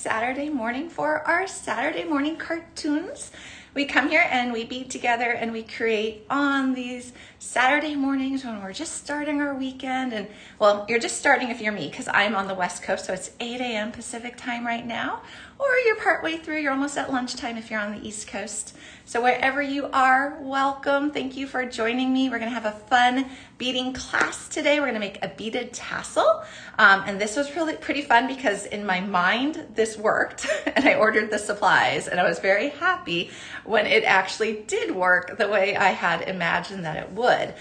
Saturday morning for our Saturday morning cartoons. We come here and we bead together and we create on these Saturday mornings when we're just starting our weekend. And well, you're just starting if you're me, because I'm on the West Coast, so it's 8 a.m. Pacific time right now. Or you're partway through, you're almost at lunchtime if you're on the East Coast. So wherever you are, welcome. Thank you for joining me. We're gonna have a fun beading class today. We're gonna make a beaded tassel. And this was really pretty fun because in my mind, this worked and I ordered the supplies and I was very happy when it actually did work the way I had imagined that it would.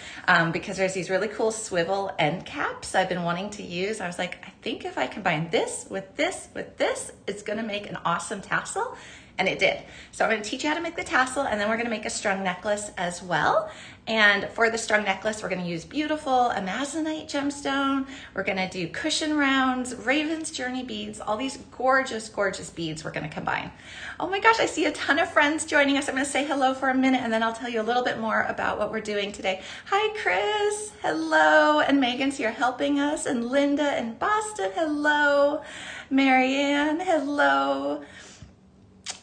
Because there's these really cool swivel end caps I've been wanting to use. I was like, I think if I combine this, it's gonna make an awesome tassel. And it did. So I'm going to teach you how to make the tassel, and then we're going to make a strung necklace as well. And for the strung necklace, we're going to use beautiful amazonite gemstone. We're going to do cushion rounds, Raven's Journey beads, all these gorgeous, gorgeous beads we're going to combine. Oh my gosh, I see a ton of friends joining us. I'm going to say hello for a minute, and then I'll tell you a little bit more about what we're doing today. Hi, Chris. Hello. And Megan's here helping us. And Linda in Boston. Hello. Marianne. Hello.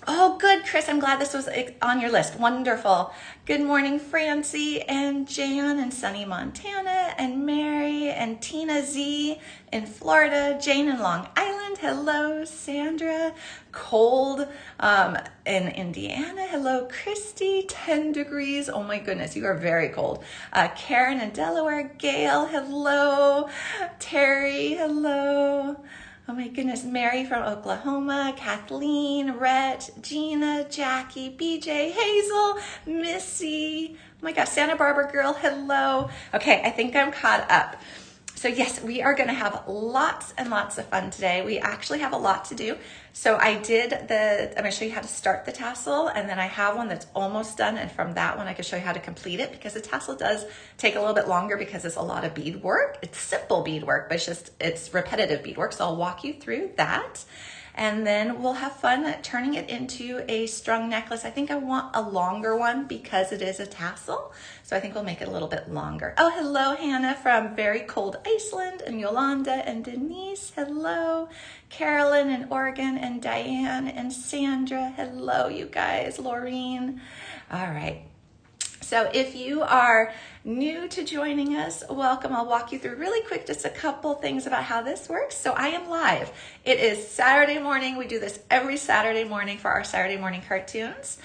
Oh, good, Chris. I'm glad this was on your list. Wonderful. Good morning, Francie and Jan in sunny Montana and Mary and Tina Z in Florida, Jane in Long Island. Hello, Sandra. Cold in Indiana. Hello, Christy. 10 degrees. Oh my goodness, you are very cold. Karen in Delaware. Gail. Hello. Terry. Hello. Oh my goodness, Mary from Oklahoma, Kathleen, Rhett, Gina, Jackie, BJ, Hazel, Missy. Oh my gosh, Santa Barbara girl, hello. Okay, I think I'm caught up. So yes, we are gonna have lots and lots of fun today. We actually have a lot to do. So I'm gonna show you how to start the tassel, and then I have one that's almost done, and from that one I can show you how to complete it, because the tassel does take a little bit longer because it's a lot of bead work. It's simple bead work, but it's repetitive bead work. So I'll walk you through that. And then we'll have fun turning it into a strung necklace. I think I want a longer one because it is a tassel. So I think we'll make it a little bit longer. Oh, hello, Hannah from very cold Iceland, and Yolanda and Denise. Hello, Carolyn in Oregon, and Diane and Sandra. Hello, you guys. Laureen. All right. So if you are new to joining us, welcome. I'll walk you through really quick just a couple things about how this works. So I am live. It is Saturday morning. We do this every Saturday morning for our Saturday morning cartoons.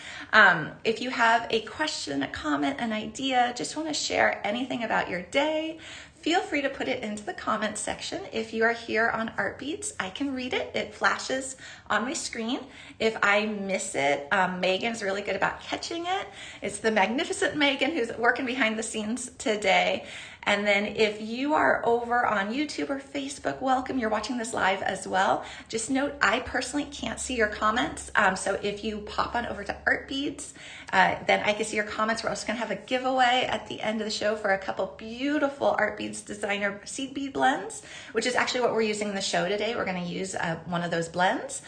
If you have a question, a comment, an idea, just want to share anything about your day, feel free to put it into the comments section. If you are here on Art Beads, I can read it. It flashes on my screen. If I miss it, Megan's really good about catching it. It's the magnificent Megan who's working behind the scenes today. And then if you are over on YouTube or Facebook, welcome. You're watching this live as well. Just note, I personally can't see your comments. So if you pop on over to Art Beads, then I can see your comments. We're also gonna have a giveaway at the end of the show for a couple beautiful Art Beads designer seed bead blends, which is actually what we're using in the show today. We're gonna use one of those blends.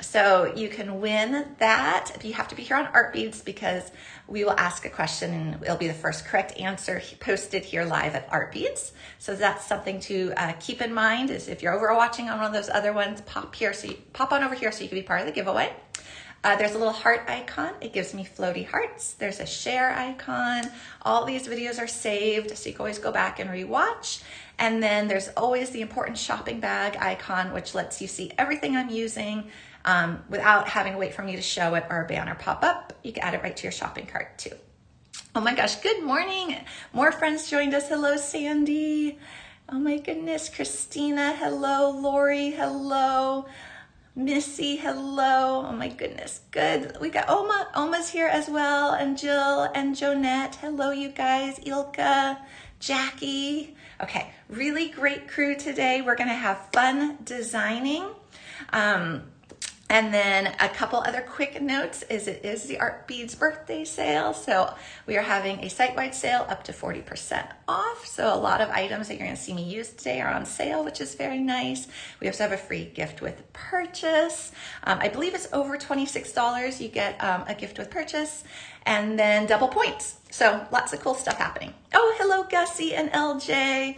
So you can win that. You have to be here on Art Beads because we will ask a question and it'll be the first correct answer posted here live at Art Beads. So that's something to keep in mind, is if you're over watching on one of those other ones, pop on over here so you can be part of the giveaway. There's a little heart icon. It gives me floaty hearts. There's a share icon. All these videos are saved, so you can always go back and rewatch. And then there's always the important shopping bag icon, which lets you see everything I'm using without having to wait for me to show it or a banner pop up. You can add it right to your shopping cart too. Oh my gosh, good morning. More friends joined us. Hello, Sandy. Oh my goodness, Christina. Hello, Lori. Hello. Missy, hello. Oh my goodness, good. We got Oma. Oma's here as well, and Jill and Jonette. Hello, you guys. Ilka, Jackie. Okay, really great crew today. We're gonna have fun designing. And then a couple other quick notes is it is the Art Beads birthday sale. So we are having a site-wide sale up to 40% off. So a lot of items that you're gonna see me use today are on sale, which is very nice. We also have a free gift with purchase. I believe it's over $26. You get a gift with purchase, and then double points. So lots of cool stuff happening. Oh, hello, Gussie and LJ.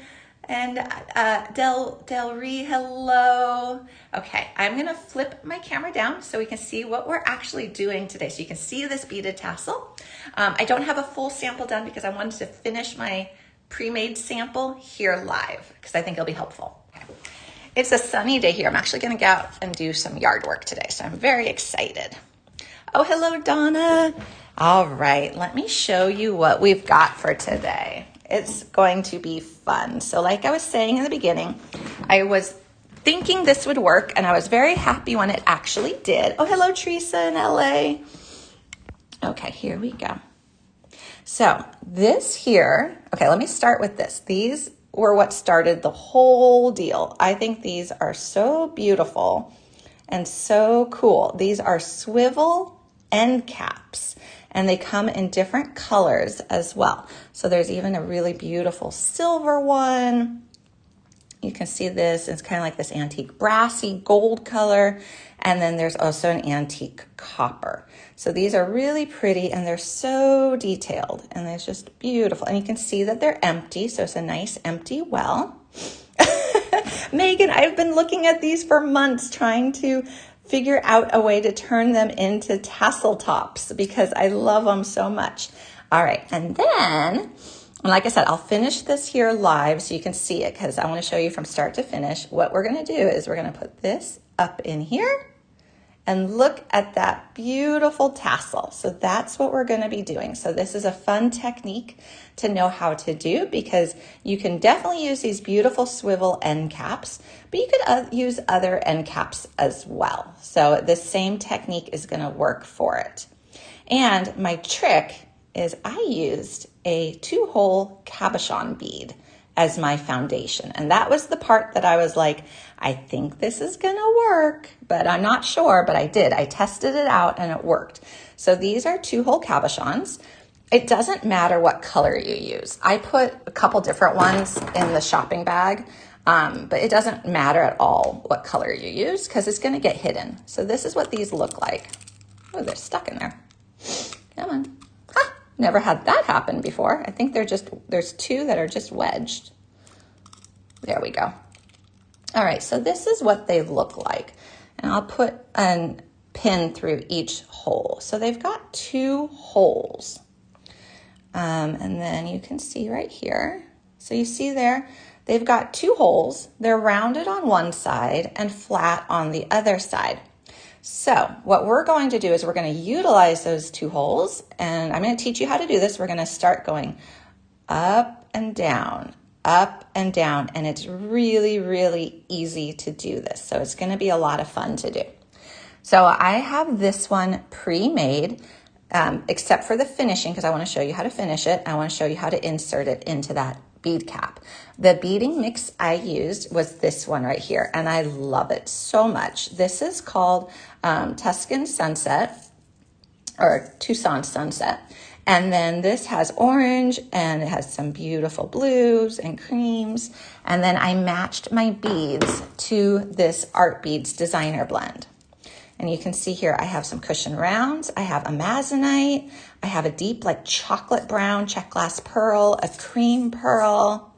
And Del Ree, hello. Okay, I'm gonna flip my camera down so we can see what we're actually doing today. So you can see this beaded tassel. I don't have a full sample done because I wanted to finish my pre-made sample here live because I think it'll be helpful. Okay. It's a sunny day here. I'm actually gonna go out and do some yard work today, so I'm very excited. Oh, hello, Donna. All right, let me show you what we've got for today. It's going to be fun. So like I was saying in the beginning, I was thinking this would work and I was very happy when it actually did. Oh, hello, Teresa in LA. Okay, here we go. So this here, okay, let me start with this. These were what started the whole deal. I think these are so beautiful and so cool. These are swivel end caps. And they come in different colors as well. So there's even a really beautiful silver one. You can see this, it's kind of like this antique brassy gold color. And then there's also an antique copper. So these are really pretty and they're so detailed and they're just beautiful. And you can see that they're empty. So it's a nice empty well. Megan, I've been looking at these for months trying to figure out a way to turn them into tassel tops because I love them so much. All right, and then, like I said, I'll finish this here live so you can see it because I want to show you from start to finish. What we're going to do is we're going to put this up in here and look at that beautiful tassel. So that's what we're going to be doing. So this is a fun technique to know how to do because you can definitely use these beautiful swivel end caps, but you could use other end caps as well. So the same technique is going to work for it. And my trick is I used a 2-hole cabochon bead as my foundation. And that was the part that I was like, I think this is gonna work, but I'm not sure, but I did. I tested it out and it worked. So these are 2-hole cabochons. It doesn't matter what color you use. I put a couple different ones in the shopping bag, but it doesn't matter at all what color you use because it's gonna get hidden. So this is what these look like. Oh, they're stuck in there. Come on. Ha! Never had that happen before. I think there's 2 that are just wedged. There we go. All right, so this is what they look like. And I'll put a pin through each hole. So they've got 2 holes. And then you can see right here. So you see there, they've got 2 holes. They're rounded on one side and flat on the other side. So what we're going to do is we're going to utilize those 2 holes. And I'm going to teach you how to do this. We're going to start going up and down, and it's really, really easy to do this. So it's going to be a lot of fun to do. So I have this one pre-made, except for the finishing, because I want to show you how to finish it. I want to show you how to insert it into that bead cap. The beading mix I used was this one right here, and I love it so much. This is called Tuscan Sunset, or Tucson Sunset. And then this has orange and it has some beautiful blues and creams. And then I matched my beads to this Art Beads designer blend. And you can see here, I have some cushion rounds. I have a amazonite. I have a deep like chocolate brown check glass pearl, a cream pearl.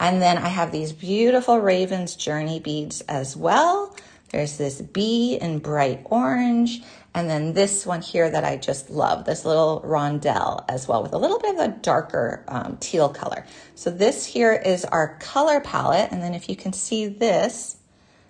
And then I have these beautiful Raven's Journey beads as well. There's this bee in bright orange. And then this one here that I just love, this little rondelle as well with a little bit of a darker teal color. So this here is our color palette. And then if you can see this,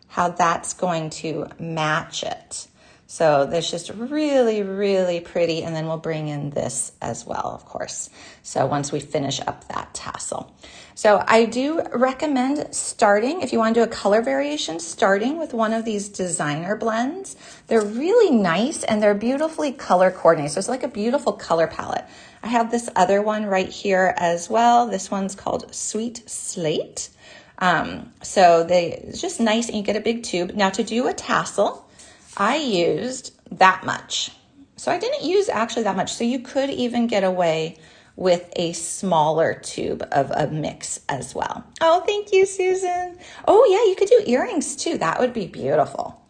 how that's going to match it. So that's just really, really pretty. And then we'll bring in this as well, of course. So once we finish up that tassel. So I do recommend starting, if you want to do a color variation, starting with one of these designer blends. They're really nice and they're beautifully color coordinated. So it's like a beautiful color palette. I have this other one right here as well. This one's called Sweet Slate. So it's just nice and you get a big tube. Now to do a tassel, I used that much. So I didn't use actually that much. So you could even get away with a smaller tube of a mix as well. Oh, thank you, Susan. Oh yeah, you could do earrings too. That would be beautiful.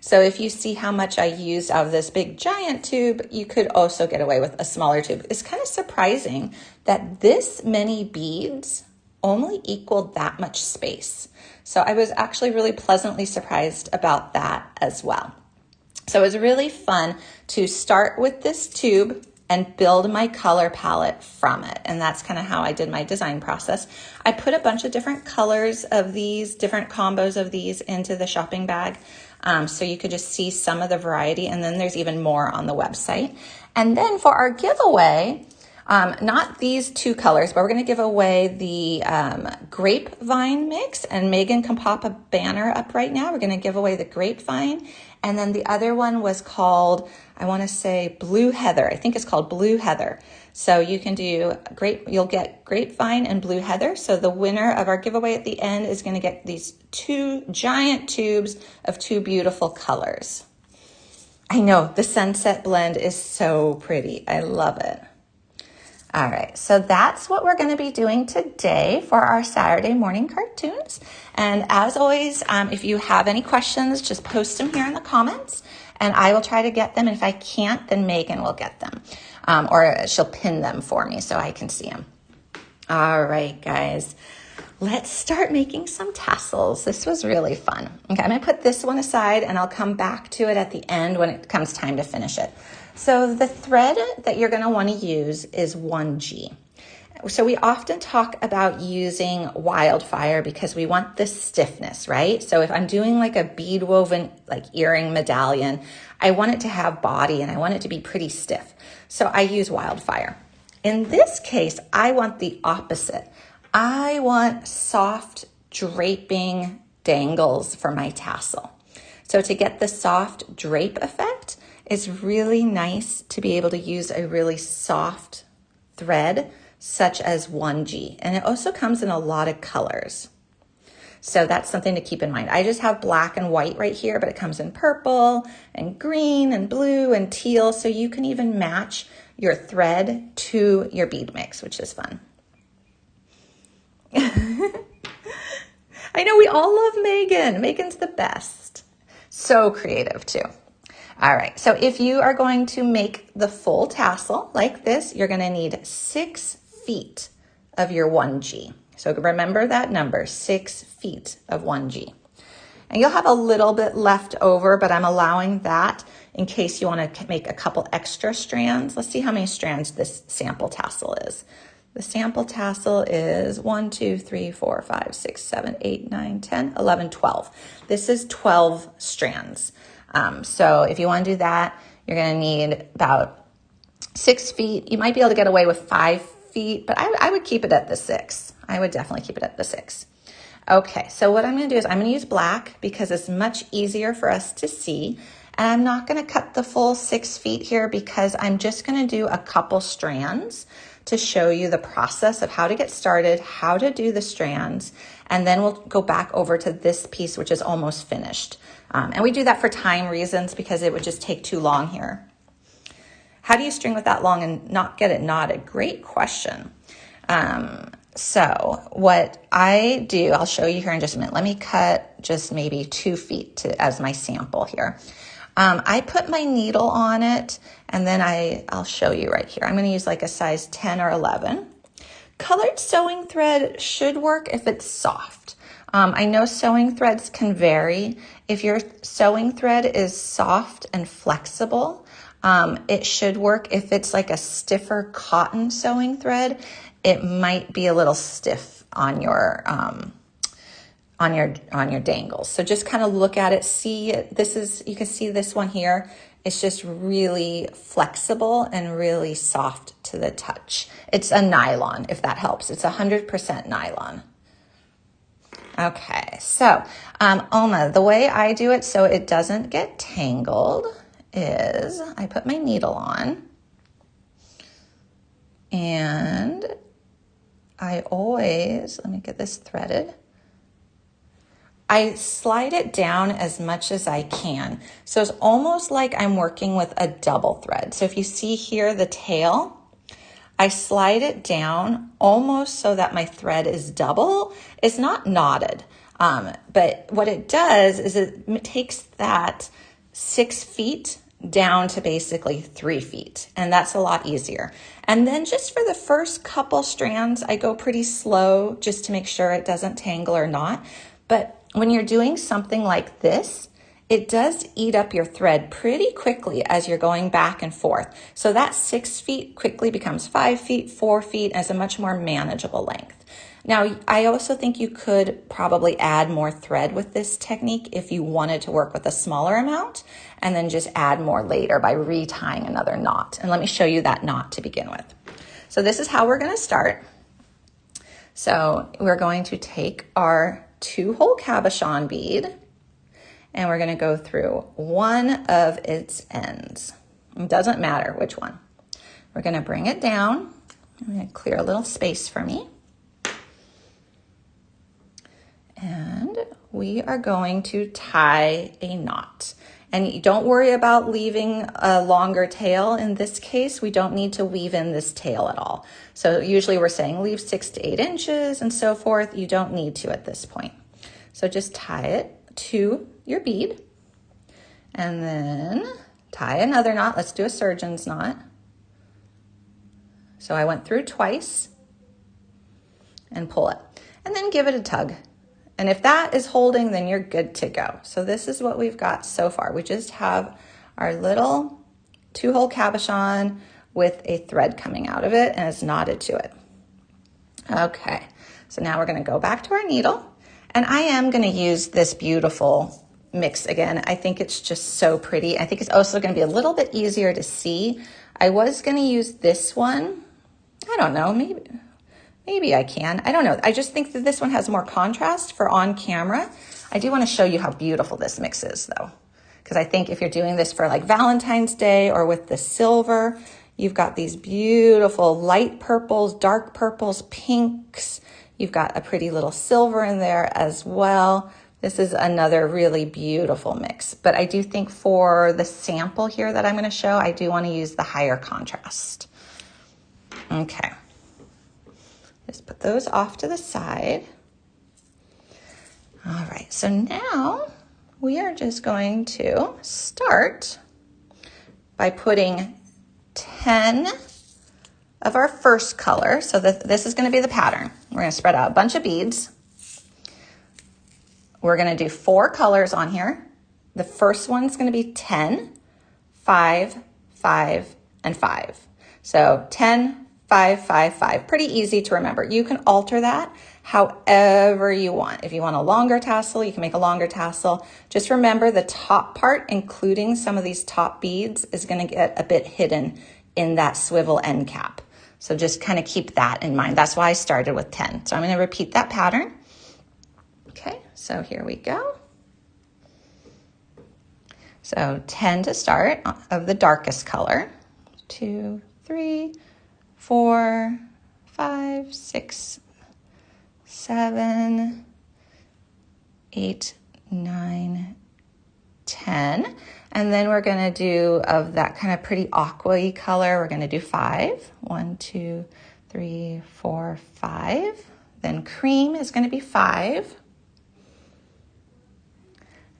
So if you see how much I used out of this big giant tube, you could also get away with a smaller tube. It's kind of surprising that this many beads only equaled that much space. So I was actually really pleasantly surprised about that as well. So it was really fun to start with this tube and build my color palette from it. And that's kind of how I did my design process. I put a bunch of different colors of these, different combos of these into the shopping bag. So you could just see some of the variety, and then there's even more on the website. And then for our giveaway, not these two colors, but we're going to give away the grapevine mix, and Megan can pop a banner up right now. We're going to give away the grapevine, and then the other one was called, I want to say Blue Heather. I think it's called Blue Heather. So you can do you'll get grapevine and blue heather. So the winner of our giveaway at the end is going to get these two giant tubes of two beautiful colors. I know the sunset blend is so pretty. I love it. All right, so that's what we're going to be doing today for our Saturday morning cartoons. And as always, if you have any questions, just post them here in the comments and I will try to get them. And if I can't, then Megan will get them, or she'll pin them for me so I can see them. All right, guys, let's start making some tassels. This was really fun. Okay, I'm going to put this one aside and I'll come back to it at the end when it comes time to finish it. So the thread that you're going to want to use is 1G. So we often talk about using wildfire because we want this stiffness, right? So if I'm doing like a bead woven like earring medallion, I want it to have body and I want it to be pretty stiff. So I use wildfire. In this case, I want the opposite. I want soft draping dangles for my tassel. So to get the soft drape effect, it's really nice to be able to use a really soft thread such as 1G. And it also comes in a lot of colors. So that's something to keep in mind. I just have black and white right here, but it comes in purple and green and blue and teal. So you can even match your thread to your bead mix, which is fun. I know we all love Megan. Megan's the best. So creative too. All right, so if you are going to make the full tassel like this, you're gonna need 6 feet of your 1G. So remember that number, 6 feet of 1G. And you'll have a little bit left over, but I'm allowing that in case you wanna make a couple extra strands. Let's see how many strands this sample tassel is. The sample tassel is 1, 2, 3, 4, 5, 6, 7, 8, 9, 10, 11, 12. This is 12 strands. So if you want to do that, you're going to need about 6 feet. You might be able to get away with 5 feet, but I would keep it at the 6. I would definitely keep it at the 6. Okay, so what I'm going to do is I'm going to use black because it's much easier for us to see. And I'm not going to cut the full 6 feet here because I'm just going to do a couple strands to show you the process of how to get started, how to do the strands, and then we'll go back over to this piece, which is almost finished. And we do that for time reasons because it would just take too long here. How do you string with that long and not get it knotted? Great question. So what I do, I'll show you here in just a minute. Let me cut just maybe 2 feet as my sample here. I put my needle on it and then I'll show you right here. I'm going to use like a size 10 or 11. Colored sewing thread should work if it's soft. I know sewing threads can vary. If your sewing thread is soft and flexible, it should work. If it's like a stiffer cotton sewing thread, it might be a little stiff on your dangles. So just kind of look at it. See, you can see this one here. It's just really flexible and really soft to the touch. It's a nylon, if that helps. It's 100% nylon. Okay, so Oma, the way I do it so it doesn't get tangled is I put my needle on and I always, let me get this threaded. I slide it down as much as I can. So it's almost like I'm working with a double thread. So if you see here the tail, I slide it down almost so that my thread is double. It's not knotted, but what it does is it takes that 6 feet down to basically 3 feet, and that's a lot easier. And then just for the first couple strands, I go pretty slow just to make sure it doesn't tangle or not. But when you're doing something like this, it does eat up your thread pretty quickly as you're going back and forth. So that 6 feet quickly becomes 5 feet, 4 feet as a much more manageable length. Now, I also think you could probably add more thread with this technique if you wanted to work with a smaller amount and then just add more later by retying another knot. And let me show you that knot to begin with. So this is how we're going to start. So we're going to take our 2-hole cabochon bead and we're going to go through one of its ends. It doesn't matter which one. We're going to bring it down. I'm going to clear a little space for me. And we are going to tie a knot. And don't worry about leaving a longer tail. In this case, we don't need to weave in this tail at all. So usually we're saying leave 6 to 8 inches and so forth. You don't need to at this point. So just tie it to your bead and then tie another knot. Let's do a surgeon's knot. So I went through twice and pull it and then give it a tug. And if that is holding, then you're good to go. So this is what we've got so far. We just have our little 2-hole cabochon with a thread coming out of it and it's knotted to it. Okay, so now we're going to go back to our needle. And I am going to use this beautiful mix again. I think it's just so pretty. I think it's also going to be a little bit easier to see. I was going to use this one. I don't know, maybe I can. I don't know. I just think that this one has more contrast for on camera. I do want to show you how beautiful this mix is though. Because I think if you're doing this for like Valentine's Day or with the silver, you've got these beautiful light purples, dark purples, pinks. You've got a pretty little silver in there as well. This is another really beautiful mix. But I do think for the sample here that I'm going to show, I do want to use the higher contrast. Okay. Just put those off to the side. All right, so now we are just going to start by putting 10 of our first color. So this is going to be the pattern. We're going to spread out a bunch of beads. We're going to do 4 colors on here. The first one's going to be 10, 5, 5, and 5. So 10, 5, 5, 5. Pretty easy to remember. You can alter that however you want. If you want a longer tassel, you can make a longer tassel. Just remember the top part, including some of these top beads, is going to get a bit hidden in that swivel end cap. So just kind of keep that in mind. That's why I started with 10. So I'm going to repeat that pattern. Okay, so here we go. So 10 to start of the darkest color. 2, 3, 4, 5, 6, 7, 8, 9, 10. And then we're going to do of that kind of pretty aqua-y color, we're going to do 5. 1, 2, 3, 4, 5. Then cream is going to be 5.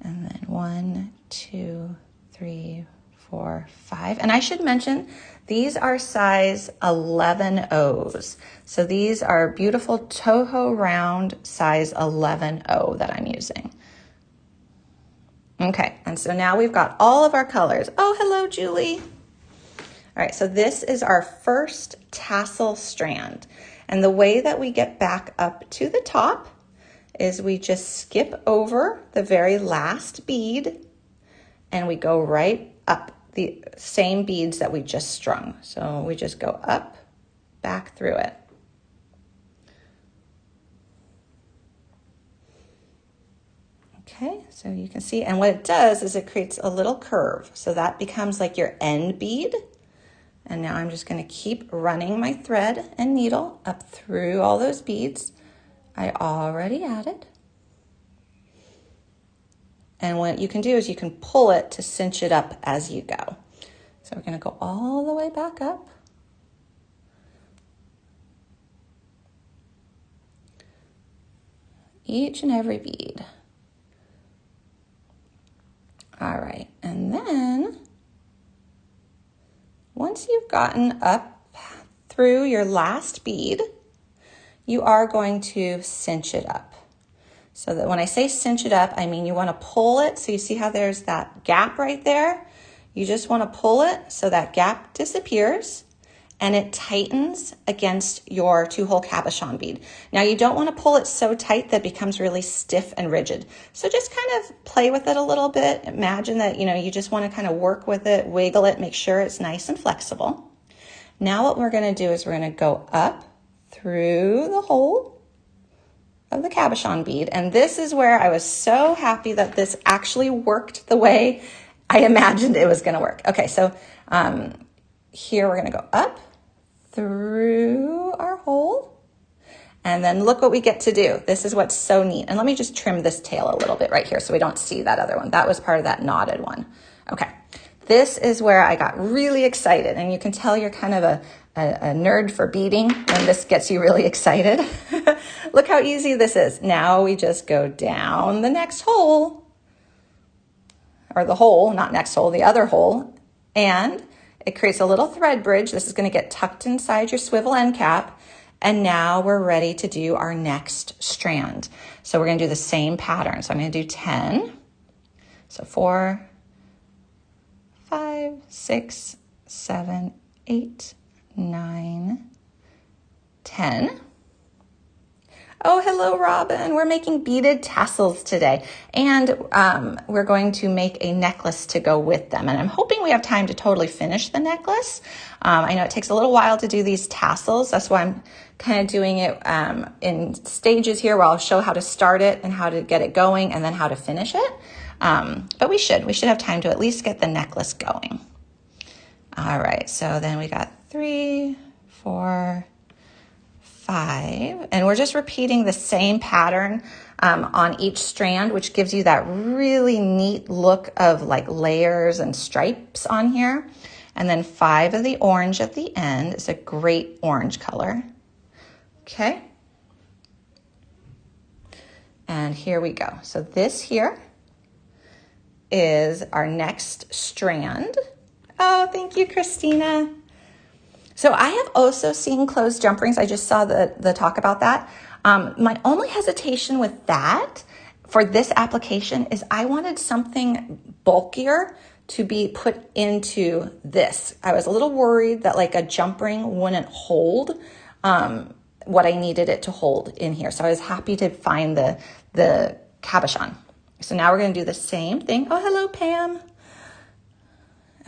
And then 1, 2, 3, 4, 5. And I should mention, these are size 11 O's. So these are beautiful Toho round size 11 O that I'm using. Okay, and so now we've got all of our colors. Oh, hello, Julie. All right, so this is our first tassel strand. And the way that we get back up to the top is we just skip over the very last bead and we go right up the same beads that we just strung. So we just go up, back through it. Okay, so you can see, and what it does is it creates a little curve. So that becomes like your end bead. And now I'm just going to keep running my thread and needle up through all those beads I already added. And what you can do is you can pull it to cinch it up as you go. So we're going to go all the way back up. Each and every bead. All right, and then once you've gotten up through your last bead, you are going to cinch it up. So that when I say cinch it up, I mean you want to pull it. So you see how there's that gap right there? You just want to pull it so that gap disappears and it tightens against your 2-hole cabochon bead. Now you don't want to pull it so tight that it becomes really stiff and rigid. So just kind of play with it a little bit. Imagine that, you just want to kind of work with it, wiggle it, make sure it's nice and flexible. Now what we're going to do is we're going to go up through the hole of the cabochon bead. And this is where I was so happy that this actually worked the way I imagined it was going to work. Okay, so here we're going to go up through our hole. And then look what we get to do. This is what's so neat. And let me just trim this tail a little bit right here so we don't see that other one. That was part of that knotted one. Okay, this is where I got really excited. And you can tell you're kind of a nerd for beading when this gets you really excited. Look how easy this is. Now we just go down the next hole, or the hole, not next hole, the other hole, and it creates a little thread bridge. This is going to get tucked inside your swivel end cap, and now we're ready to do our next strand. So we're going to do the same pattern. So I'm going to do 10. So 4, 5, 6, 7, 8, 9, 10. Oh, hello, Robin. We're making beaded tassels today, and we're going to make a necklace to go with them. And I'm hoping we have time to totally finish the necklace. I know it takes a little while to do these tassels. That's why I'm kind of doing it in stages here, where I'll show how to start it and how to get it going and then how to finish it. But we should have time to at least get the necklace going. All right, so then we got 3, 4, 5, and we're just repeating the same pattern on each strand, which gives you that really neat look of like layers and stripes on here. And then 5 of the orange at the end. Is a great orange color. Okay. And here we go. So this here is our next strand. Oh, thank you, Christina. So I have also seen closed jump rings. I just saw the talk about that. My only hesitation with that for this application is I wanted something bulkier to be put into this. I was a little worried that like a jump ring wouldn't hold what I needed it to hold in here. So I was happy to find the cabochon. So now we're going to do the same thing. Oh, hello, Pam.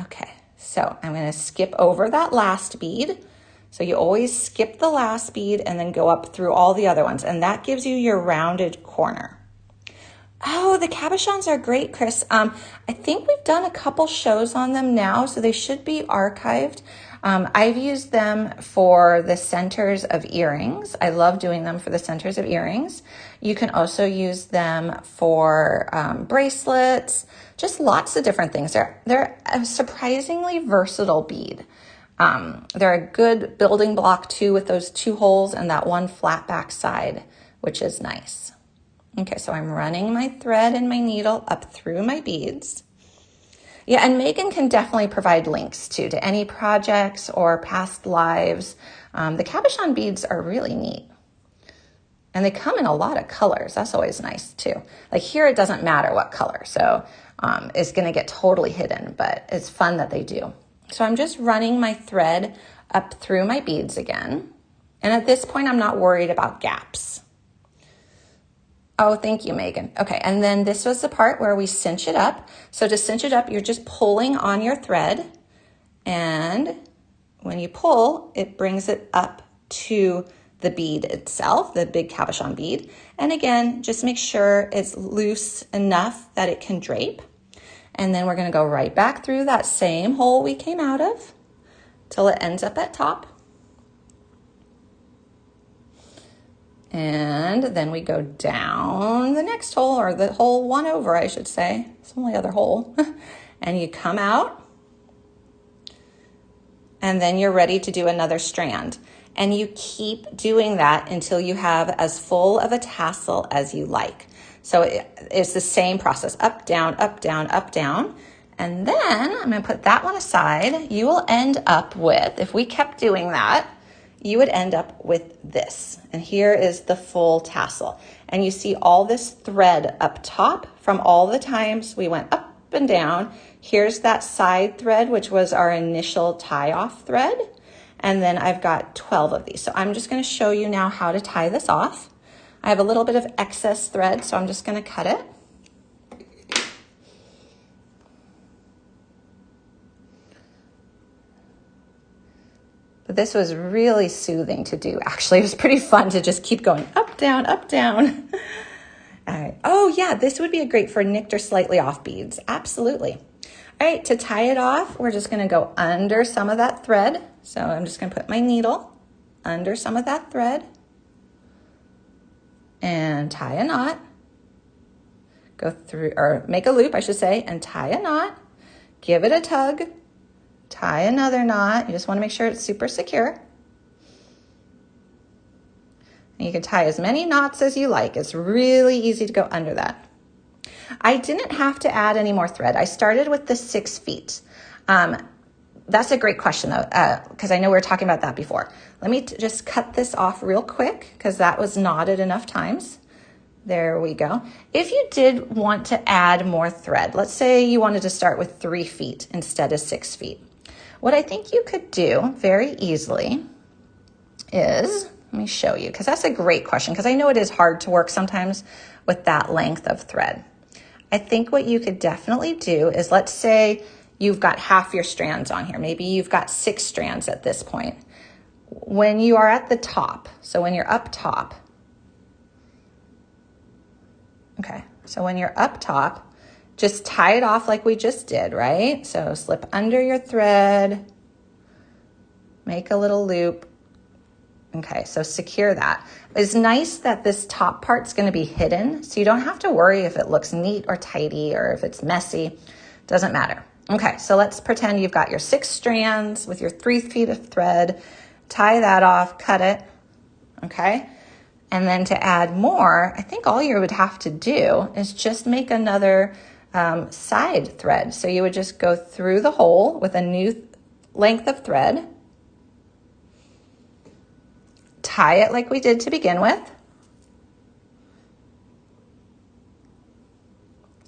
Okay. So I'm going to skip over that last bead. So you always skip the last bead and then go up through all the other ones. And that gives you your rounded corner. Oh, the cabochons are great, Chris. I think we've done a couple shows on them now, so they should be archived. I've used them for the centers of earrings. I love doing them for the centers of earrings. You can also use them for bracelets, just lots of different things. They're a surprisingly versatile bead. They're a good building block too, with those 2 holes and that one flat back side, which is nice. Okay, so I'm running my thread and my needle up through my beads. Yeah, and Megan can definitely provide links too to any projects or past lives. The cabochon beads are really neat. And they come in a lot of colors. That's always nice too. Like here, it doesn't matter what color. So it's gonna get totally hidden, but it's fun that they do. So I'm just running my thread up through my beads again. And at this point, I'm not worried about gaps. Oh, thank you, Megan. Okay, and then this was the part where we cinch it up. So to cinch it up, you're just pulling on your thread. And when you pull, it brings it up to the bead itself, the big cabochon bead. And again, just make sure it's loose enough that it can drape. And then we're gonna go right back through that same hole we came out of till it ends up at top. And then we go down the next hole, or the hole one over, I should say. It's the only other hole. And you come out, and then you're ready to do another strand. And you keep doing that until you have as full of a tassel as you like. So it's the same process, up, down, up, down, up, down. And then I'm going to put that one aside. You will end up with, if we kept doing that, you would end up with this. And here is the full tassel. And you see all this thread up top from all the times we went up and down. Here's that side thread, which was our initial tie-off thread. And then I've got 12 of these. So I'm just going to show you now how to tie this off. I have a little bit of excess thread, so I'm just going to cut it. But this was really soothing to do. Actually, it was pretty fun to just keep going up, down, up, down. All right. Oh yeah, this would be great for nicked or slightly off beads. Absolutely. All right, to tie it off, we're just gonna go under some of that thread. So I'm just gonna put my needle under some of that thread and tie a knot. Go through, or make a loop, I should say, and tie a knot. Give it a tug. Tie another knot. You just want to make sure it's super secure. And you can tie as many knots as you like. It's really easy to go under that. I didn't have to add any more thread. I started with the 6 feet. That's a great question though, because I know we were talking about that before. Let me just cut this off real quick because that was knotted enough times. There we go. If you did want to add more thread, let's say you wanted to start with 3 feet instead of 6 feet. What I think you could do very easily is, let me show you, because that's a great question, because I know it is hard to work sometimes with that length of thread. I think what you could definitely do is, let's say you've got half your strands on here. Maybe you've got 6 strands at this point. When you are at the top, so when you're up top, okay, so when you're up top, just tie it off like we just did, right? So slip under your thread, make a little loop. Okay, so secure that. It's nice that this top part's gonna be hidden, so you don't have to worry if it looks neat or tidy or if it's messy, doesn't matter. Okay, so let's pretend you've got your 6 strands with your 3 feet of thread, tie that off, cut it, okay? And then to add more, I think all you would have to do is just make another side thread. So you would just go through the hole with a new length of thread, tie it like we did to begin with.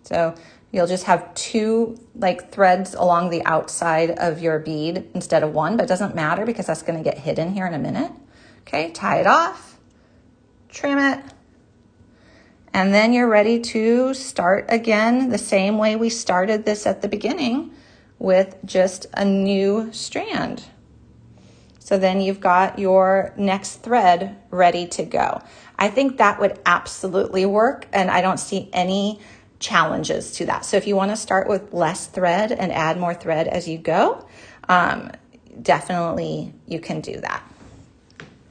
So you'll just have 2 like threads along the outside of your bead instead of 1, but it doesn't matter because that's going to get hidden here in a minute. Okay, tie it off, trim it, and then you're ready to start again the same way we started this at the beginning with just a new strand. So then you've got your next thread ready to go. I think that would absolutely work, and I don't see any challenges to that. So if you want to start with less thread and add more thread as you go, definitely you can do that.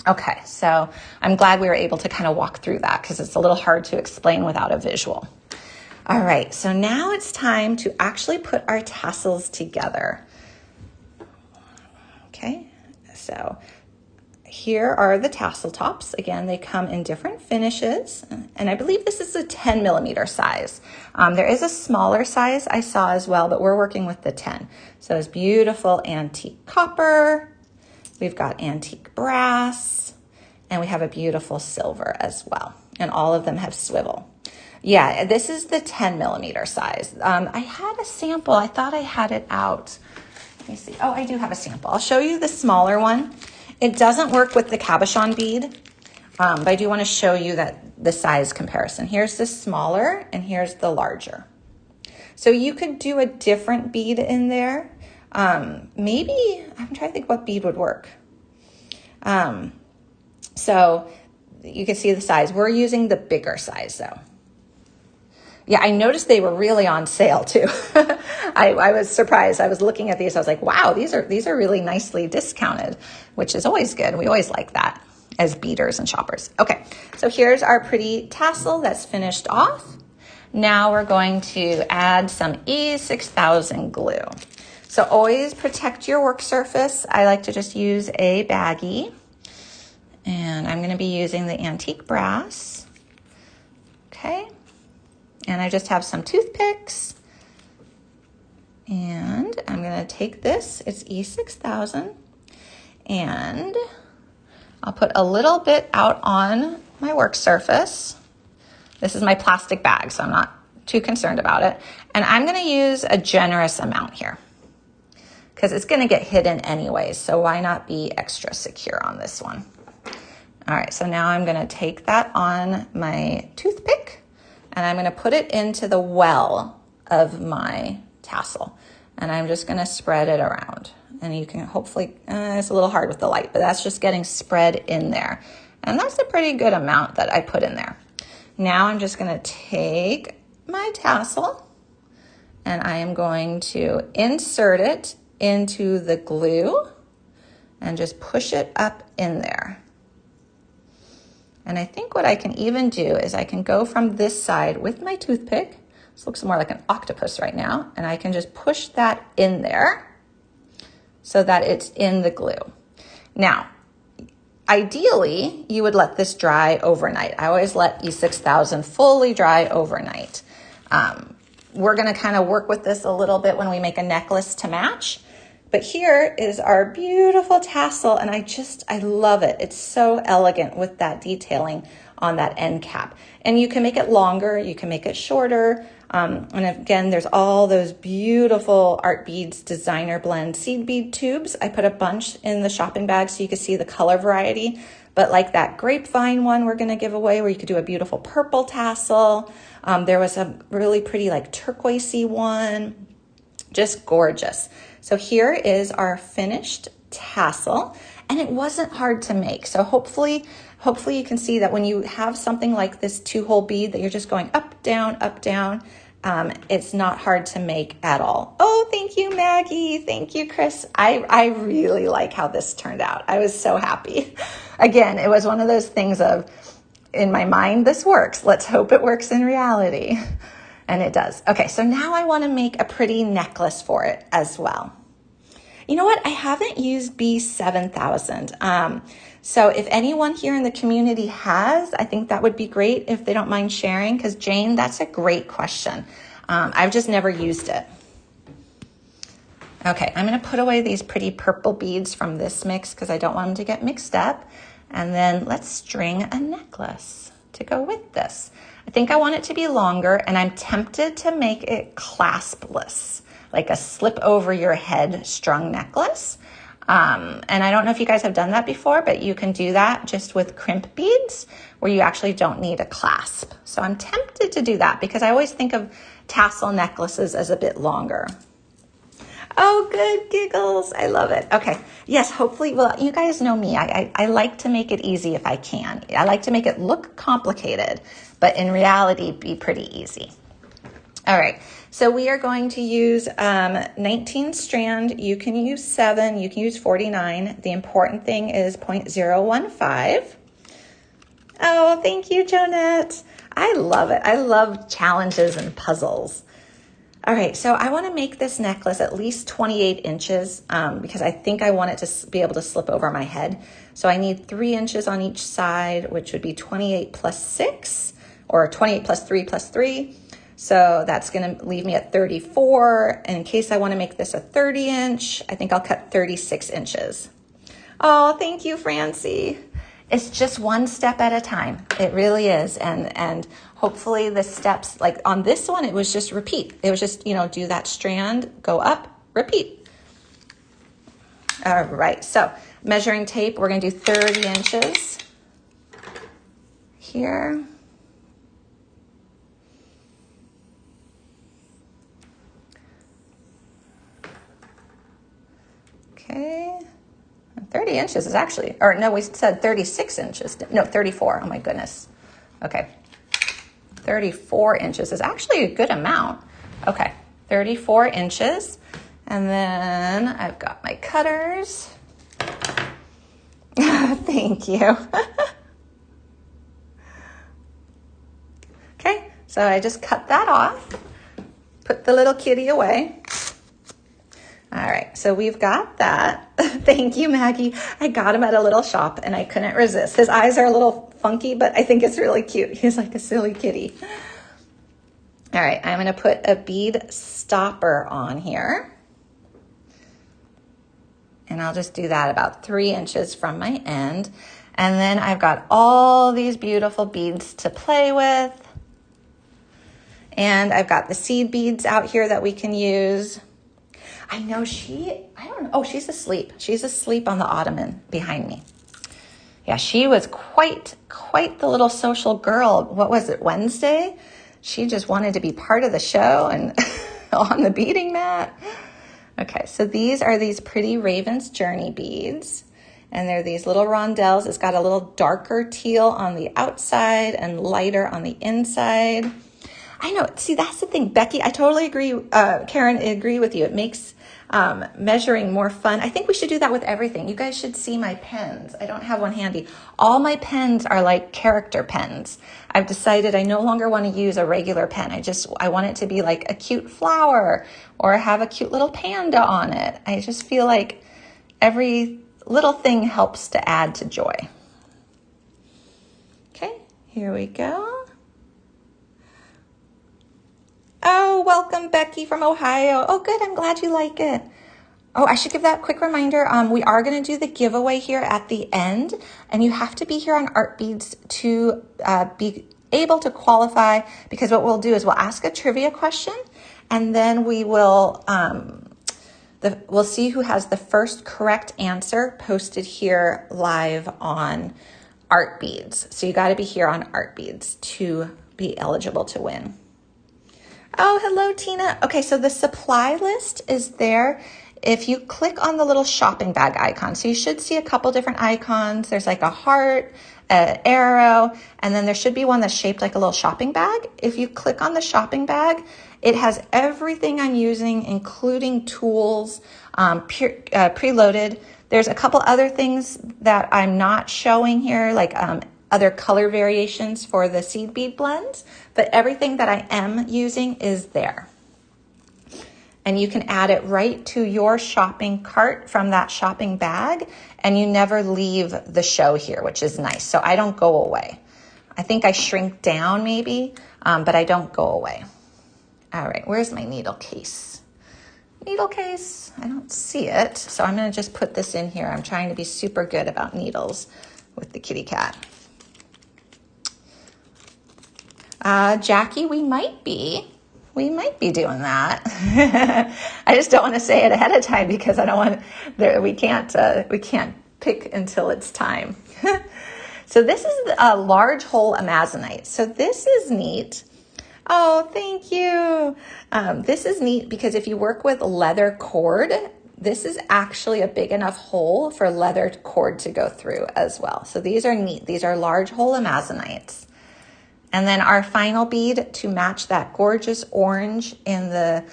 Okay, so I'm glad we were able to kind of walk through that because it's a little hard to explain without a visual. All right, so now it's time to actually put our tassels together. Okay, so here are the tassel tops. Again, they come in different finishes, and I believe this is a 10 millimeter size. There is a smaller size I saw as well, but we're working with the 10. So it's beautiful antique copper. We've got antique brass, and we have a beautiful silver as well. And all of them have swivel. Yeah, this is the 10 millimeter size. I had a sample. I thought I had it out. Let me see. Oh, I do have a sample. I'll show you the smaller one. It doesn't work with the cabochon bead, but I do want to show you that the size comparison. Here's the smaller, and here's the larger. So you could do a different bead in there. Maybe, I'm trying to think what bead would work. So you can see the size. We're using the bigger size though. Yeah, I noticed they were really on sale too. I was surprised. I was looking at these. I was like, wow, these are really nicely discounted, which is always good. We always like that as beaders and shoppers. Okay, so here's our pretty tassel that's finished off. Now we're going to add some E6000 glue. So always protect your work surface. I like to just use a baggie, and I'm going to be using the antique brass. Okay. And I just have some toothpicks, And I'm gonna take this, it's E6000, and I'll put a little bit out on my work surface. This is my plastic bag, so I'm not too concerned about it. And I'm gonna use a generous amount here because it's gonna get hidden anyways, so why not be extra secure on this one? All right, so now I'm gonna take that on my toothpick and I'm gonna put it into the well of my tassel. And I'm just gonna spread it around. And you can hopefully, it's a little hard with the light, but that's just getting spread in there. And that's a pretty good amount that I put in there. Now I'm just gonna take my tassel and I am going to insert it into the glue and just push it up in there. And I think what I can even do is I can go from this side with my toothpick. This looks more like an octopus right now. And I can just push that in there so that it's in the glue. Now, ideally, you would let this dry overnight. I always let E6000 fully dry overnight. We're gonna kind of work with this a little bit when we make a necklace to match. But here is our beautiful tassel, and I love it. It's so elegant with that detailing on that end cap. And you can make it longer, you can make it shorter. And again, there's all those beautiful Art Beads designer blend seed bead tubes. I put a bunch in the shopping bag so you can see the color variety. But like that grapevine one we're gonna give away where you could do a beautiful purple tassel. There was a really pretty like turquoisey one, just gorgeous. So here is our finished tassel, and it wasn't hard to make. So hopefully you can see that when you have something like this 2-hole bead that you're just going up, down, it's not hard to make at all. Oh, thank you, Maggie. Thank you, Chris. I really like how this turned out. I was so happy. Again, it was one of those things of, in my mind, this works. Let's hope it works in reality. And it does. Okay, so now I want to make a pretty necklace for it as well. You know what? I haven't used B7000. So if anyone here in the community has, I think that would be great if they don't mind sharing, because Jane, that's a great question. I've just never used it. Okay, I'm going to put away these pretty purple beads from this mix because I don't want them to get mixed up. And then let's string a necklace to go with this. I think I want it to be longer, and I'm tempted to make it claspless, like a slip over your head strung necklace. And I don't know if you guys have done that before, but you can do that just with crimp beads where you actually don't need a clasp. So I'm tempted to do that because I always think of tassel necklaces as a bit longer. Oh, good, Giggles. I love it. Okay. Yes, hopefully, well, you guys know me. I like to make it easy if I can. I like to make it look complicated, but in reality, be pretty easy. All right. So we are going to use 19 strand. You can use 7. You can use 49. The important thing is 0.015. Oh, thank you, Jonette. I love it. I love challenges and puzzles. All right, so I want to make this necklace at least 28 inches because I think I want it to be able to slip over my head. So I need 3 inches on each side, which would be 28 plus 6, or 28 plus 3 plus 3. So that's going to leave me at 34. And in case I want to make this a 30 inch, I think I'll cut 36 inches. Oh, thank you, Francie. It's just one step at a time. It really is. And hopefully the steps, like on this one, it was just repeat. It was just, do that strand, go up, repeat. All right, so measuring tape, we're gonna do 30 inches here. Okay. 30 inches is actually, or no, we said 36 inches. No, 34. Oh my goodness. Okay. 34 inches is actually a good amount. Okay. 34 inches. And then I've got my cutters. Thank you. Okay. So I just cut that off. Put the little kitty away. All right, so we've got that. Thank you, Maggie. I got him at a little shop and I couldn't resist. His eyes are a little funky, but I think it's really cute. He's like a silly kitty. All right, I'm gonna put a bead stopper on here. And I'll just do that about 3 inches from my end. And then I've got all these beautiful beads to play with. And I've got the seed beads out here that we can use. I know I don't know. Oh, she's asleep. She's asleep on the ottoman behind me. Yeah, she was quite the little social girl. What was it, Wednesday? She just wanted to be part of the show and on the beading mat. Okay, so these are these pretty Raven's Journey beads. And they're these little rondelles. It's got a little darker teal on the outside and lighter on the inside. I know, see, that's the thing, Becky, I totally agree, Karen, I agree with you. It makes measuring more fun. I think we should do that with everything. You guys should see my pens. I don't have one handy. All my pens are like character pens. I've decided I no longer want to use a regular pen. I want it to be like a cute flower or have a cute little panda on it. I just feel like every little thing helps to add to joy. Okay, here we go. Oh, welcome, Becky from Ohio. Oh, good. I'm glad you like it. Oh, I should give that quick reminder. We are going to do the giveaway here at the end, and you have to be here on Art Beads to be able to qualify, because what we'll do is we'll ask a trivia question, and then we will we'll see who has the first correct answer posted here live on Art Beads. So you got to be here on Art Beads to be eligible to win. Oh, hello, Tina. Okay, so the supply list is there. If you click on the little shopping bag icon, so you should see a couple different icons. There's like a heart, an arrow, and then there should be one that's shaped like a little shopping bag. If you click on the shopping bag, it has everything I'm using, including tools, preloaded. There's a couple other things that I'm not showing here, like other color variations for the seed bead blends, but everything that I am using is there. And you can add it right to your shopping cart from that shopping bag, and you never leave the show here, which is nice. So I don't go away. I think I shrink down maybe, but I don't go away. All right, where's my needle case? Needle case, I don't see it. So I'm gonna just put this in here. I'm trying to be super good about needles with the kitty cat. Jackie, we might be doing that. I just don't want to say it ahead of time because I don't want, we can't pick until it's time. So this is a large hole amazonite. So this is neat. Oh, thank you. This is neat because if you work with leather cord, this is actually a big enough hole for leather cord to go through as well. So these are neat. These are large hole amazonites. And then our final bead to match that gorgeous orange in the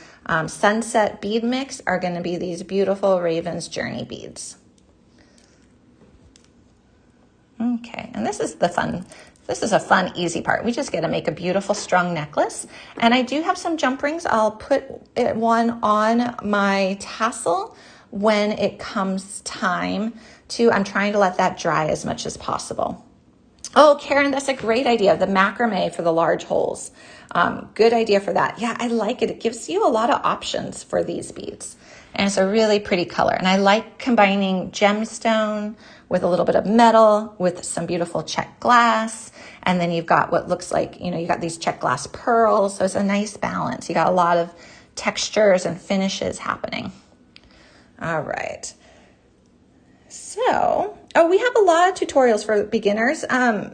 sunset bead mix are going to be these beautiful Raven's Journey beads. Okay, and this is a fun, easy part. We just get to make a beautiful strung necklace. And I do have some jump rings. I'll put one on my tassel when it comes time to, I'm trying to let that dry as much as possible. Oh, Karen, that's a great idea. The macrame for the large holes. Good idea for that. Yeah, I like it. It gives you a lot of options for these beads. And it's a really pretty color. And I like combining gemstone with a little bit of metal with some beautiful check glass. And then you've got what looks like, you got these check glass pearls. So it's a nice balance. You got a lot of textures and finishes happening. All right. So, we have a lot of tutorials for beginners.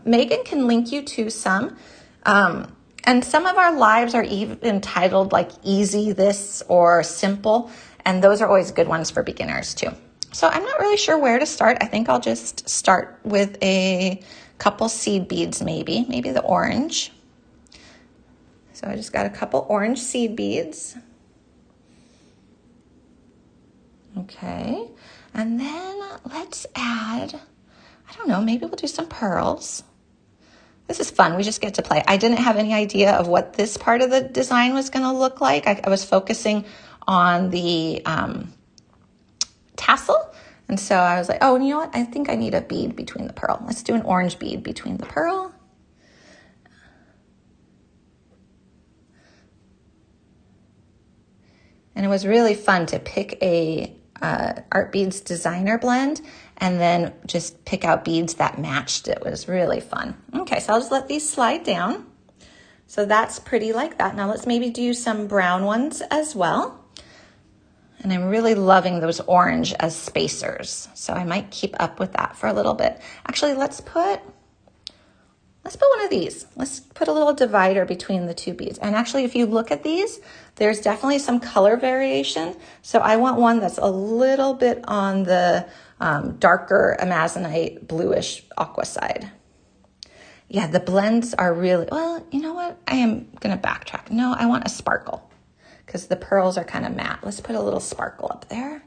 Megan can link you to some. And some of our lives are even titled like easy this or simple. And those are always good ones for beginners too. So I'm not really sure where to start. I think I'll just start with a couple seed beads maybe the orange. So I just got a couple orange seed beads. Okay. And then let's add, I don't know, maybe we'll do some pearls. This is fun. We just get to play. I didn't have any idea of what this part of the design was going to look like. I was focusing on the tassel. And so I was like, oh, you know what? I think I need a bead between the pearl. Let's do an orange bead between the pearl. And it was really fun to pick a Art Beads designer blend and then just pick out beads that matched. It was really fun. Okay, so I'll just let these slide down. So that's pretty like that. Now let's maybe do some brown ones as well. And I'm really loving those orange as spacers. So I might keep up with that for a little bit. Actually, let's put one of these. Let's put a little divider between the two beads. And actually, if you look at these, there's definitely some color variation. So I want one that's a little bit on the darker amazonite bluish aqua side. Yeah, the blends are really, well, you know what? I am gonna backtrack. No, I want a sparkle because the pearls are kind of matte. Let's put a little sparkle up there.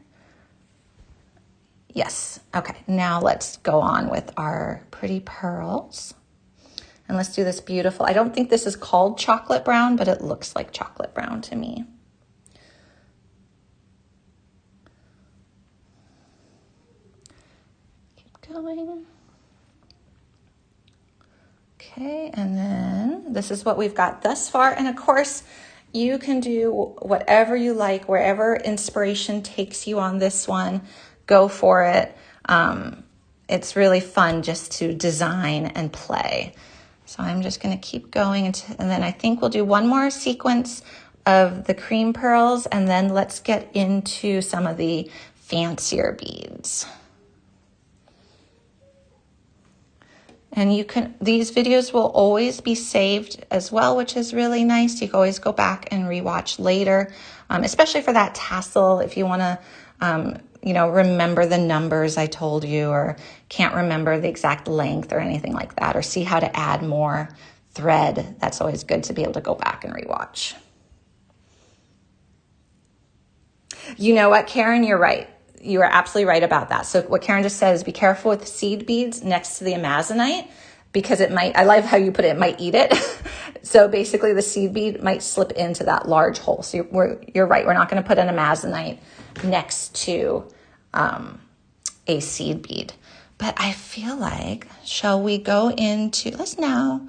Yes, okay. Now let's go on with our pretty pearls. And let's do this beautiful, I don't think this is called chocolate brown, but it looks like chocolate brown to me. Keep going. Okay, and then this is what we've got thus far. And of course, you can do whatever you like, wherever inspiration takes you on this one, go for it. It's really fun just to design and play. So I'm just going to keep going, and then I think we'll do one more sequence of the cream pearls, and then let's get into some of the fancier beads. And you can, these videos will always be saved as well, which is really nice. You can always go back and rewatch later, especially for that tassel if you want to you know, remember the numbers I told you, or can't remember the exact length or anything like that, or see how to add more thread. That's always good to be able to go back and rewatch. You know what, Karen, you're right. You are absolutely right about that. So what Karen just said is be careful with seed beads next to the amazonite, because it might, I love how you put it, it might eat it. So basically the seed bead might slip into that large hole. So you're right. We're not going to put an amazonite next to a seed bead. But I feel like, shall we go into, let's now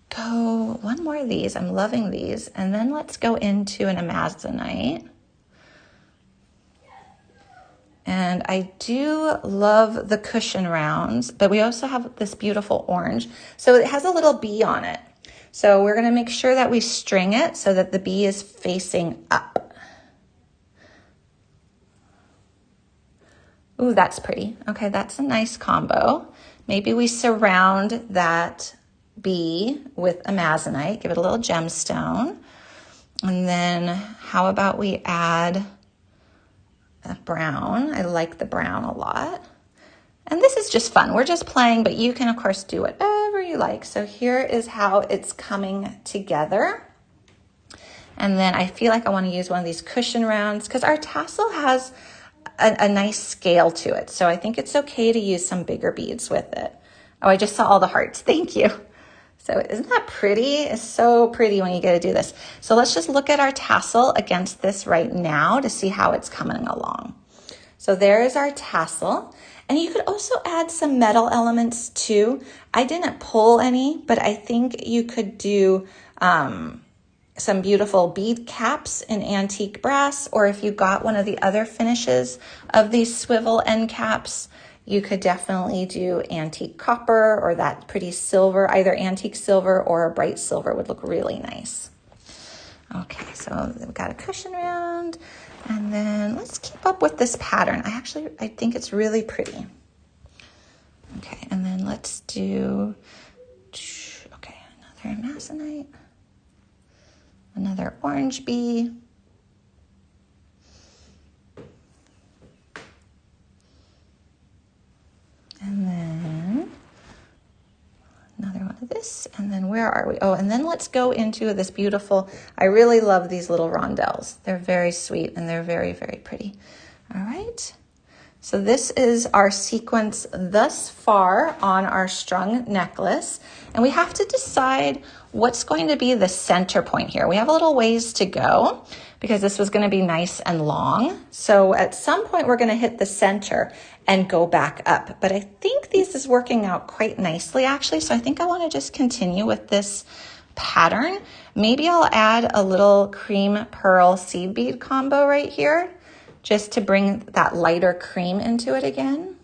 go one more of these. I'm loving these. And then let's go into an amazonite. And I do love the cushion rounds, but we also have this beautiful orange. So it has a little bee on it. So we're gonna make sure that we string it so that the bee is facing up. Ooh, that's pretty. Okay, that's a nice combo. Maybe we surround that bee with amazonite, give it a little gemstone. And then how about we add a brown? I like the brown a lot. And this is just fun. We're just playing, but you can of course do whatever you like. So here is how it's coming together. And then I feel like I want to use one of these cushion rounds because our tassel has a nice scale to it. So I think it's okay to use some bigger beads with it. Oh, I just saw all the hearts. Thank you. So isn't that pretty? It's so pretty when you get to do this. So let's just look at our tassel against this right now to see how it's coming along. So there is our tassel. And you could also add some metal elements too. I didn't pull any, but I think you could do some beautiful bead caps in antique brass, or if you got one of the other finishes of these swivel end caps, you could definitely do antique copper or that pretty silver, either antique silver or a bright silver would look really nice. Okay, so we've got a cushion round, and then let's keep up with this pattern. I think it's really pretty. Okay, and then let's do, okay, another amazonite. Another orange bee. And then another one of this. And then where are we? Oh, and then let's go into this beautiful, I really love these little rondelles. They're very sweet and they're very, very pretty. All right. So this is our sequence thus far on our strung necklace. And we have to decide what's going to be the center point here. We have a little ways to go because this was going to be nice and long. So at some point we're going to hit the center and go back up. But I think this is working out quite nicely actually. So I think I want to just continue with this pattern, maybe I'll add a little cream pearl seed bead combo right here, just to bring that lighter cream into it again.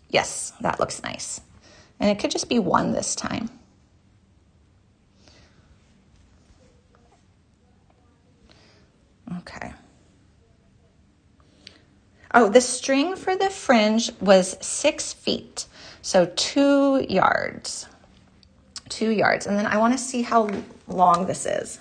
Yes, that looks nice. And it could just be one this time. Okay. Oh, the string for the fringe was 6 feet. So 2 yards. 2 yards. And then I want to see how long this is.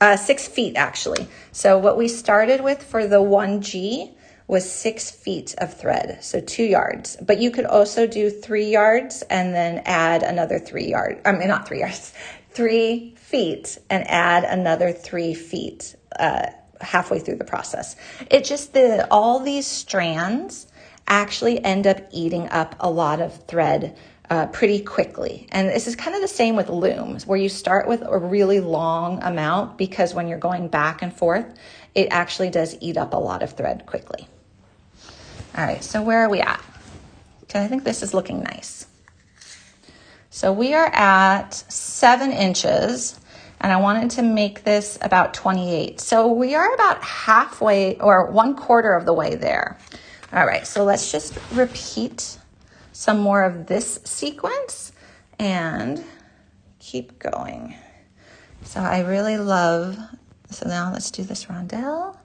6 feet actually. So what we started with for the 1G was 6 feet of thread, so 2 yards. But you could also do 3 yards and then add another 3 yards. I mean, not 3 yards, 3 feet and add another 3 feet halfway through the process. It just, all these strands actually end up eating up a lot of thread pretty quickly. And this is kind of the same with looms, where you start with a really long amount because when you're going back and forth, it actually does eat up a lot of thread quickly. All right, so where are we at? Okay, I think this is looking nice. So we are at 7 inches, and I wanted to make this about 28. So we are about halfway or 1/4 of the way there. All right, so let's just repeat some more of this sequence and keep going. So I really love, so now let's do this rondelle.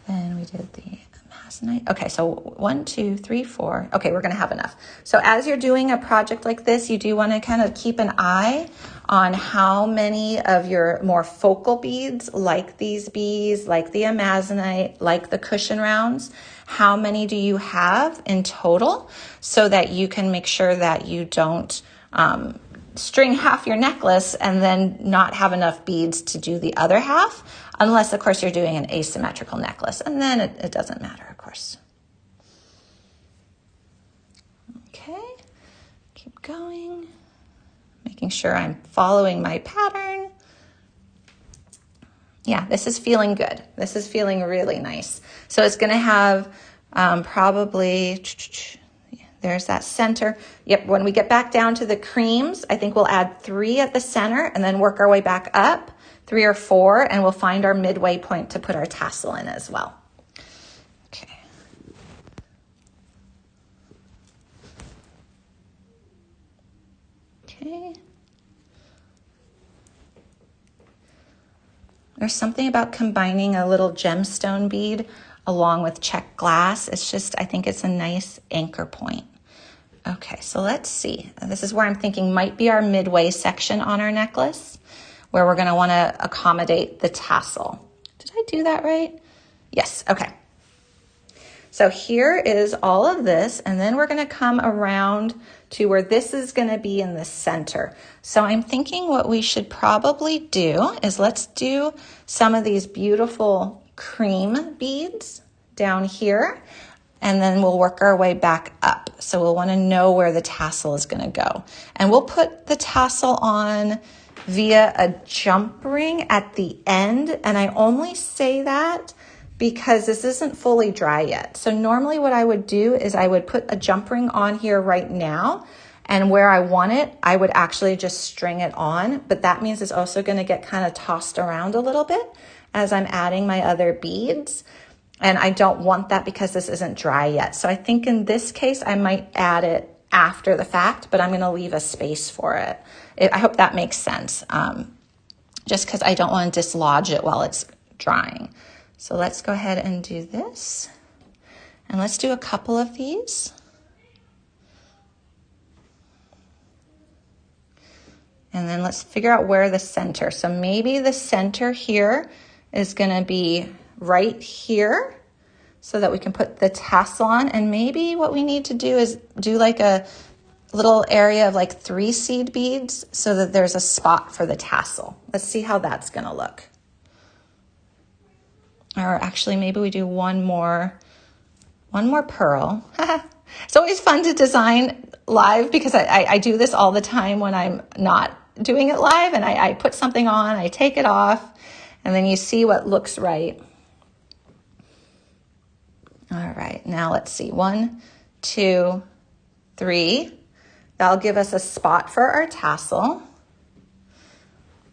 And then we did the amazonite. Okay, so 1, 2, 3, 4. Okay, we're gonna have enough. So as you're doing a project like this, you do wanna kind of keep an eye on how many of your more focal beads, like these bees, like the amazonite, like the cushion rounds, how many do you have in total, so that you can make sure that you don't string half your necklace and then not have enough beads to do the other half, unless of course you're doing an asymmetrical necklace, and then it doesn't matter, of course. Okay, keep going. Making sure I'm following my pattern. Yeah, this is feeling good. This is feeling really nice. So it's gonna have probably, there's that center. Yep, when we get back down to the creams, I think we'll add 3 at the center and then work our way back up, 3 or 4, and we'll find our midway point to put our tassel in as well. Okay. Okay. There's something about combining a little gemstone bead along with checked glass. It's just, I think it's a nice anchor point. Okay, so let's see. This is where I'm thinking might be our midway section on our necklace, where we're gonna wanna accommodate the tassel. Did I do that right? Yes, okay. So here is all of this, and then we're gonna come around to where this is gonna be in the center. So I'm thinking what we should probably do is let's do some of these beautiful cream beads down here, and then we'll work our way back up. So we'll wanna know where the tassel is gonna go. And we'll put the tassel on via a jump ring at the end, and I only say that because this isn't fully dry yet. So normally what I would do is I would put a jump ring on here right now, and where I want it, I would actually just string it on, but that means it's also gonna get kind of tossed around a little bit as I'm adding my other beads. And I don't want that because this isn't dry yet. So I think in this case, I might add it after the fact, but I'm gonna leave a space for it. I hope that makes sense, just because I don't want to dislodge it while it's drying. So let's go ahead and do this. And let's do a couple of these. And then let's figure out where the center. So maybe the center here is gonna be right here so that we can put the tassel on. And maybe what we need to do is do like a little area of like 3 seed beads so that there's a spot for the tassel. Let's see how that's gonna look. Or actually maybe we do one more pearl. It's always fun to design live because I do this all the time when I'm not doing it live, and I put something on, I take it off, and then you see what looks right. All right, now let's see. 1, 2, 3. That'll give us a spot for our tassel.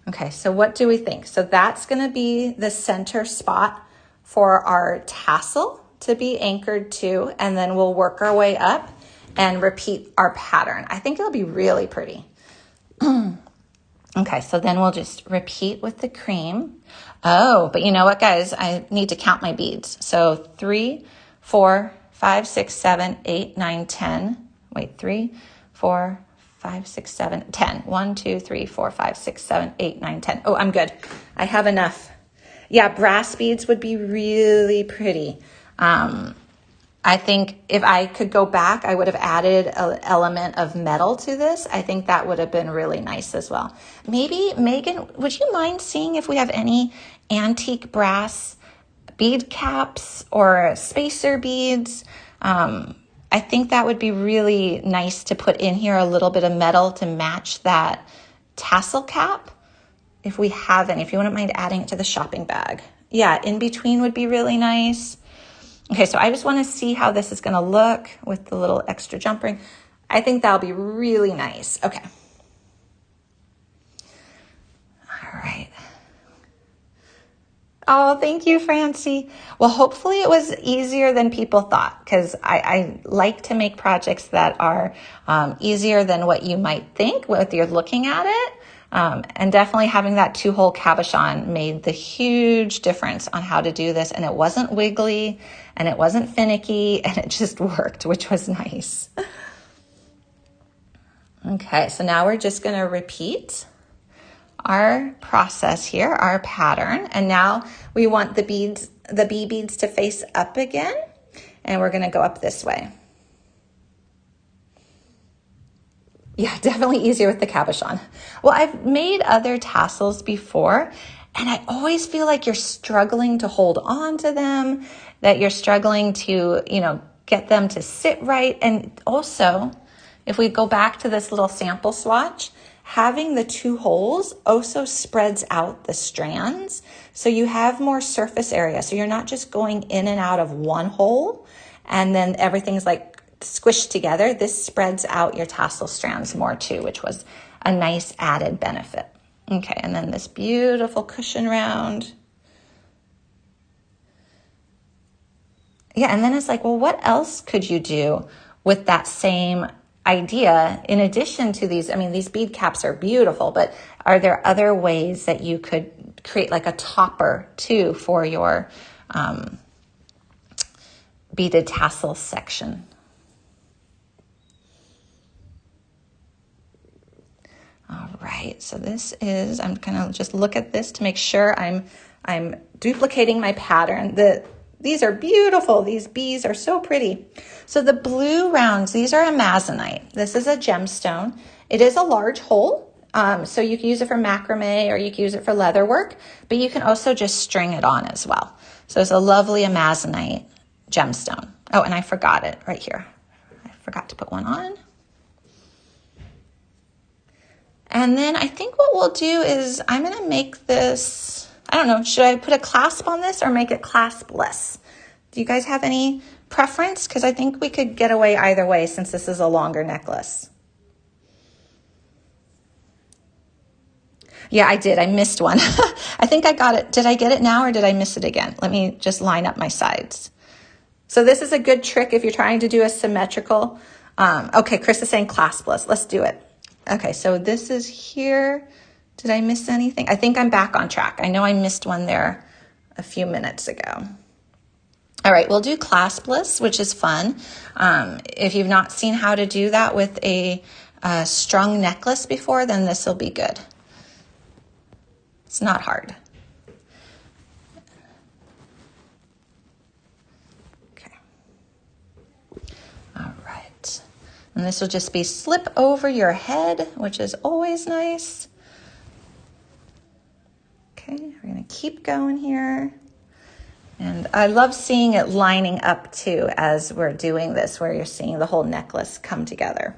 Okay, so what do we think? So that's going to be the center spot for our tassel to be anchored to, and then we'll work our way up and repeat our pattern. I think it'll be really pretty. Okay, so then we'll just repeat with the cream. Oh, but you know what, guys? I need to count my beads. So 3, 4, 5, 6, 7, 8, 9, 10. Wait, 3, 4, 5, 6, 7, 10. 1, 2, 3, 4, 5, 6, 7, 8, 9, 10. Oh, I'm good. I have enough. Yeah, brass beads would be really pretty. I think if I could go back, I would have added an element of metal to this. I think that would have been really nice as well. Maybe, Megan, would you mind seeing if we have any antique brass bead caps or spacer beads? I think that would be really nice to put in here, a little bit of metal to match that tassel cap. If we have any, if you wouldn't mind adding it to the shopping bag. Yeah, in between would be really nice. Okay, so I just want to see how this is going to look with the little extra jump ring. I think that'll be really nice. Okay. All right. Oh, thank you, Francie. Well, hopefully it was easier than people thought, because I like to make projects that are easier than what you might think when you're looking at it. And definitely having that 2-hole cabochon made the huge difference on how to do this. And it wasn't wiggly and it wasn't finicky, and it just worked, which was nice. Okay, so now we're just going to repeat our process here, our pattern. And now we want the beads, the bee beads, to face up again. And we're going to go up this way. Yeah, definitely easier with the cabochon. Well, I've made other tassels before, and I always feel like you're struggling to hold on to them, that you're struggling to, get them to sit right. And also, if we go back to this little sample swatch, having the 2 holes also spreads out the strands. So you have more surface area. So you're not just going in and out of one hole and then everything's like squished together. This spreads out your tassel strands more too, which was a nice added benefit. Okay, and then this beautiful cushion round. Yeah, and then it's like, well, what else could you do with that same idea in addition to these? I mean, these bead caps are beautiful, but are there other ways that you could create like a topper too for your beaded tassel section? All right, so this is, I'm gonna just look at this to make sure I'm duplicating my pattern. These are beautiful. These bees are so pretty. So the blue rounds, these are amazonite. This is a gemstone. It is a large hole, so you can use it for macrame or you can use it for leather work, but you can also just string it on as well. So it's a lovely amazonite gemstone. Oh, and I forgot it right here. I forgot to put one on. And then I think what we'll do is I'm going to make this, I don't know, should I put a clasp on this or make it claspless? Do you guys have any preference? Because I think we could get away either way since this is a longer necklace. Yeah, I did. I missed one. I think I got it. Did I get it now or did I miss it again? Let me just line up my sides. So this is a good trick if you're trying to do a symmetrical. Okay, Chris is saying claspless. Let's do it. Okay, so this is here. Did I miss anything? I think I'm back on track. I know I missed one there a few minutes ago. All right, we'll do claspless, which is fun. If you've not seen how to do that with a strung necklace before, then this will be good. It's not hard. Okay. All right. And this will just be slip over your head, which is always nice. Okay, we're going to keep going here. And I love seeing it lining up too as we're doing this, where you're seeing the whole necklace come together.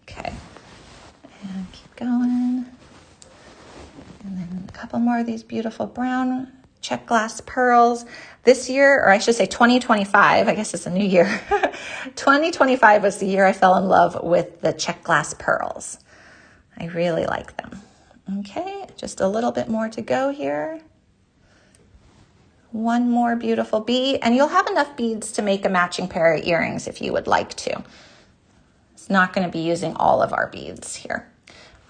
Okay, and keep going. And then a couple more of these beautiful brown check glass pearls. This year, or I should say 2025, I guess it's a new year. 2025 was the year I fell in love with the check glass pearls. I really like them. Okay, just a little bit more to go here. One more beautiful bead, and you'll have enough beads to make a matching pair of earrings if you would like to. It's not going to be using all of our beads here.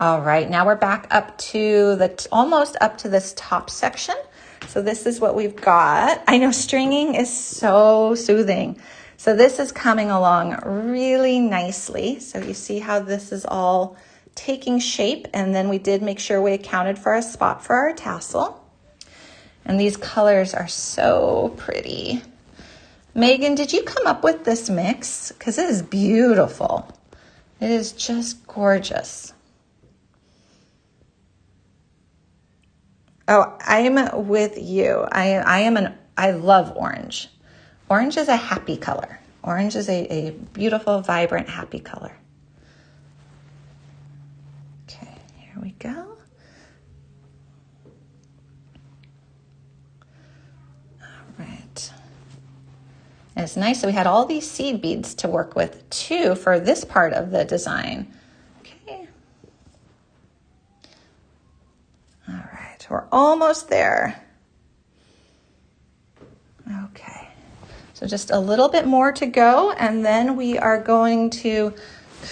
All right, now we're back up to almost up to this top section. So this is what we've got. I know stringing is so soothing. So this is coming along really nicely. So you see how this is all taking shape, and then we did make sure we accounted for a spot for our tassel. And these colors are so pretty. Megan, did you come up with this mix? Because it is beautiful. It is just gorgeous. Oh, I'm with you. I love orange. Orange is a happy color. Orange is a beautiful, vibrant, happy color. Okay, here we go. All right. And it's nice that we had all these seed beads to work with too for this part of the design. Okay. All right. We're almost there. Okay, so just a little bit more to go, and then we are going to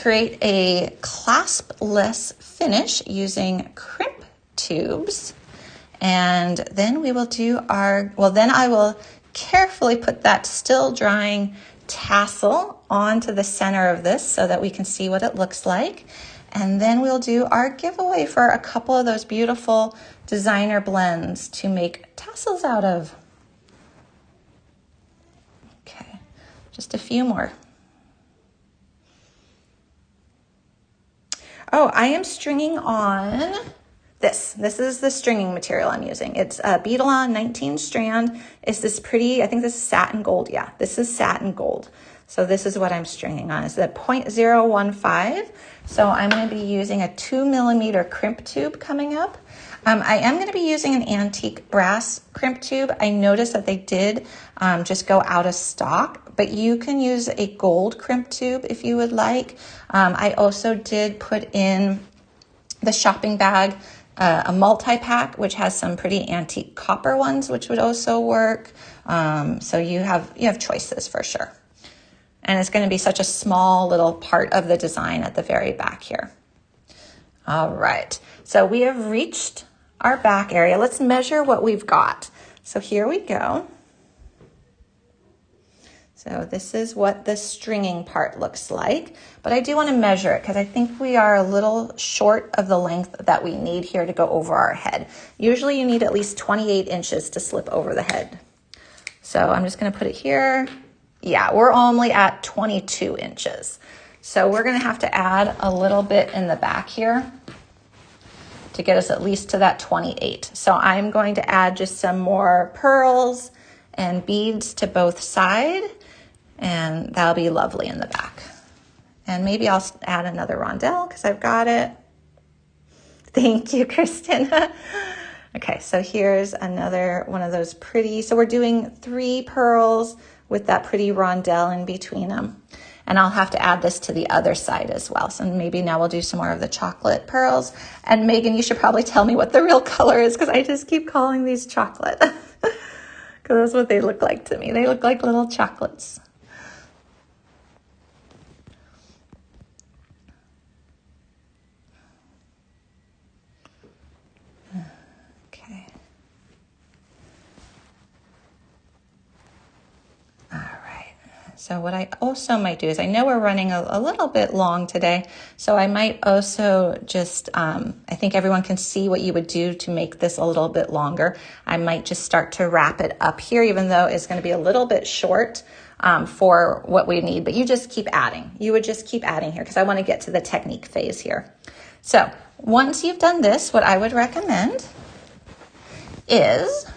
create a claspless finish using crimp tubes. And then we will do then I will carefully put that still drying tassel onto the center of this so that we can see what it looks like. And then we'll do our giveaway for a couple of those beautiful designer blends to make tassels out of. Okay, just a few more. Oh, I am stringing on this. This is the stringing material I'm using. It's a Beadalon 19 strand. It's this pretty, I think this is satin gold. Yeah, this is satin gold. So this is what I'm stringing on. It's a 0.015. So I'm going to be using a 2mm crimp tube coming up. I am going to be using an antique brass crimp tube. I noticed that they did just go out of stock, but you can use a gold crimp tube if you would like. I also did put in the shopping bag a multi-pack, which has some pretty antique copper ones, which would also work. So you have choices for sure. And it's going to be such a small little part of the design at the very back here. All right, so we have reached our back area. Let's measure what we've got. So here we go. So this is what the stringing part looks like, but I do want to measure it because I think we are a little short of the length that we need here to go over our head. Usually you need at least 28 inches to slip over the head. So I'm just going to put it here. Yeah, we're only at 22 inches. So we're going to have to add a little bit in the back here to get us at least to that 28. So I'm going to add just some more pearls and beads to both sides, and that'll be lovely in the back. And maybe I'll add another rondelle because I've got it. Thank you, Kristen. Okay, so here's another one of those pretty, so we're doing 3 pearls with that pretty rondelle in between them. And I'll have to add this to the other side as well. So maybe now we'll do some more of the chocolate pearls. And Megan, you should probably tell me what the real color is because I just keep calling these chocolate. Because that's what they look like to me. They look like little chocolates. Okay. So what I also might do is, I know we're running a little bit long today, so I might also just, I think everyone can see what you would do to make this a little bit longer. I might just start to wrap it up here, even though it's going to be a little bit short for what we need, but you just keep adding. You would just keep adding here because I want to get to the technique phase here. So once you've done this, what I would recommend is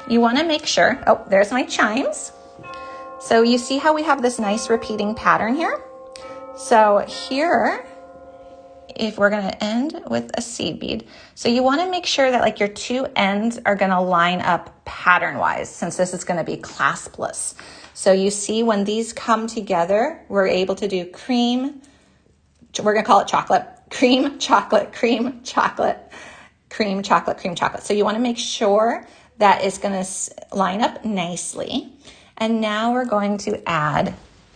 you want to make sure, oh, there's my chimes. So you see how we have this nice repeating pattern here? So here if we're gonna end with a seed bead. So you wanna make sure that like your two ends are gonna line up pattern-wise, since this is gonna be claspless. So you see when these come together, we're able to do cream, we're gonna call it chocolate, cream, chocolate, cream, chocolate, cream, chocolate, cream, chocolate. So you wanna make sure that it's gonna line up nicely. And now we're going to add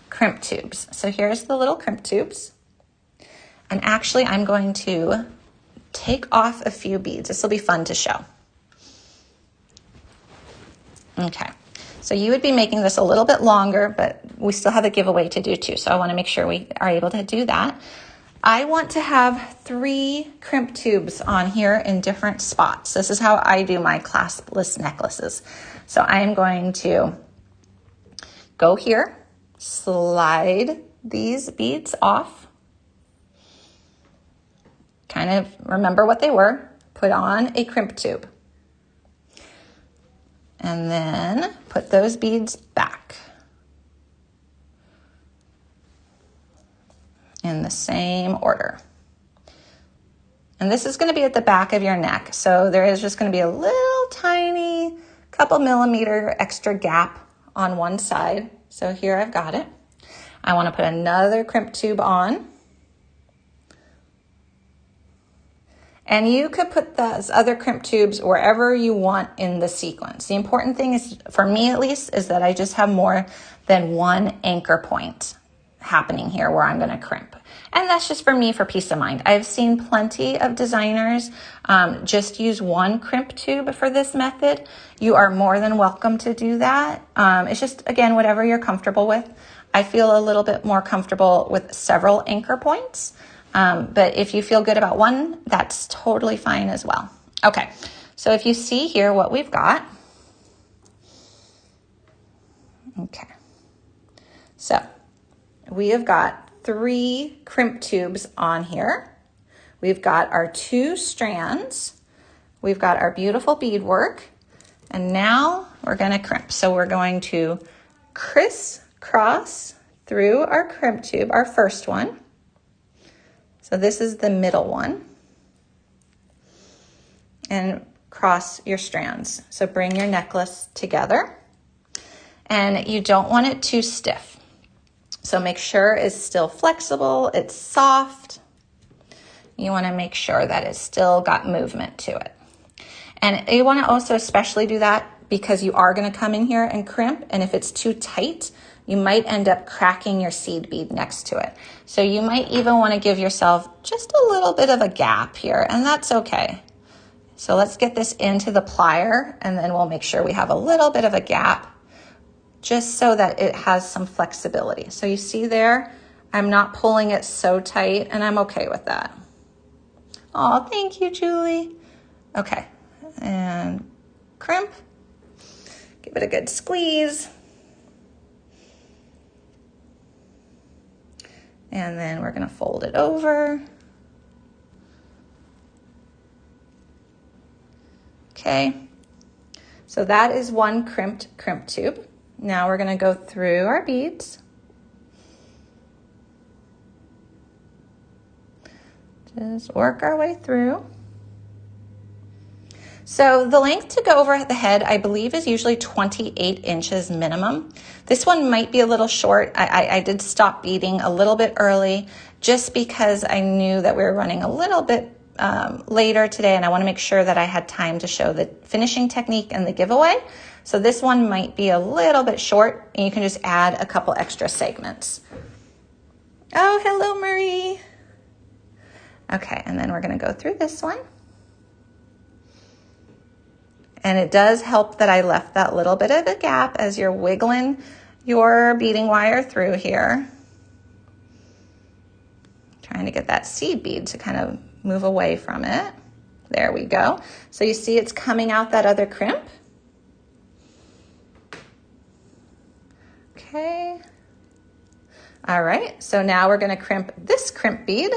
crimp tubes. So here's the little crimp tubes. And actually I'm going to take off a few beads. This will be fun to show. Okay, so you would be making this a little bit longer, but we still have a giveaway to do too. So I wanna make sure we are able to do that. I want to have 3 crimp tubes on here in different spots. This is how I do my claspless necklaces. So I am going to go here, slide these beads off, kind of remember what they were, put on a crimp tube, and then put those beads back in the same order. And this is going to be at the back of your neck, so there is just going to be a little tiny couple millimeter extra gap on one side. So here I've got it. I want to put another crimp tube on. And you could put those other crimp tubes wherever you want in the sequence. The important thing is, for me at least, is that I just have more than one anchor point happening here where I'm going to crimp. And that's just for me, for peace of mind. I've seen plenty of designers just use one crimp tube for this method. You are more than welcome to do that. It's just, again, whatever you're comfortable with. I feel a little bit more comfortable with several anchor points. But if you feel good about one, that's totally fine as well. Okay, so if you see here what we've got. Okay, so we have got 3 crimp tubes on here. We've got our 2 strands. We've got our beautiful beadwork. And now we're gonna crimp. So we're going to crisscross through our crimp tube, our first one. So this is the middle one. And cross your strands. So bring your necklace together. And you don't want it too stiff. So make sure it's still flexible, it's soft. You want to make sure that it's still got movement to it. And you want to also especially do that because you are going to come in here and crimp, and if it's too tight, you might end up cracking your seed bead next to it. So you might even want to give yourself just a little bit of a gap here, and that's okay. So let's get this into the plier, and then we'll make sure we have a little bit of a gap, just so that it has some flexibility. So you see there, I'm not pulling it so tight, and I'm okay with that. Oh, thank you, Julie. Okay, and crimp. Give it a good squeeze. And then we're gonna fold it over. Okay, so that is one crimped crimp tube. Now we're gonna go through our beads. Just work our way through. So the length to go over the head, I believe, is usually 28 inches minimum. This one might be a little short. I did stop beading a little bit early just because I knew that we were running a little bit later today, and I want to make sure that I had time to show the finishing technique and the giveaway. So this one might be a little bit short, and you can just add a couple extra segments. Oh, hello, Marie. Okay, and then we're going to go through this one. And it does help that I left that little bit of a gap as you're wiggling your beading wire through here. Trying to get that seed bead to kind of move away from it. There we go. So you see it's coming out that other crimp. Okay. All right, so now we're gonna crimp this crimp bead.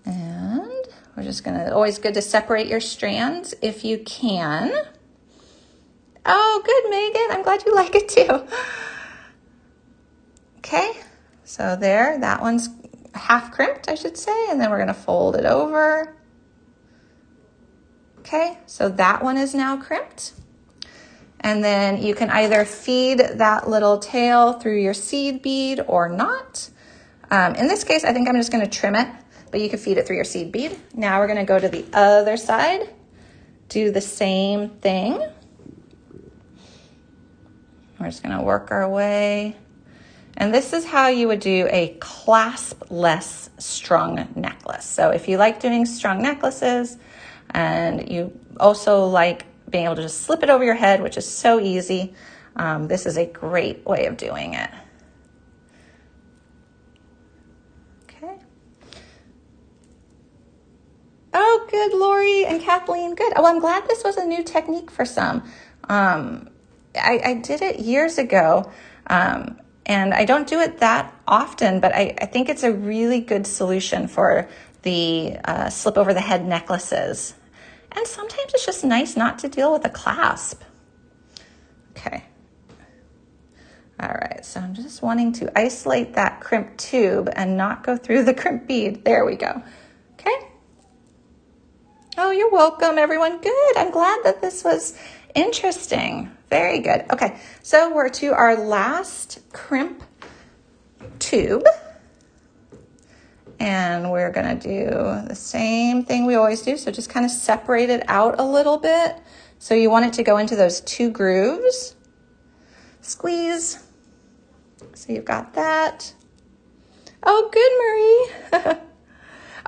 And we're just gonna, always good to separate your strands if you can. Oh, good, Megan, I'm glad you like it too. Okay, So there, that one's half crimped, I should say, and then we're gonna fold it over. Okay, so that one is now crimped. And then you can either feed that little tail through your seed bead or not. In this case, I think I'm just gonna trim it, but you can feed it through your seed bead. Now we're gonna go to the other side, do the same thing. We're just gonna work our way. And this is how you would do a clasp-less strung necklace. So if you like doing strung necklaces and you also like being able to just slip it over your head, which is so easy, this is a great way of doing it. Okay. Oh, good, Lori and Kathleen, good. Oh, I'm glad this was a new technique for some. I did it years ago, and I don't do it that often, but I think it's a really good solution for the slip over the head necklaces. And sometimes it's just nice not to deal with a clasp. Okay. All right, so I'm just wanting to isolate that crimp tube and not go through the crimp bead. There we go. Okay. Oh, you're welcome, everyone. Good. I'm glad that this was interesting. Very good. Okay, so we're to our last crimp tube. And we're gonna do the same thing we always do. So just kind of separate it out a little bit. So you want it to go into those two grooves. Squeeze. So you've got that. Oh, good, Marie.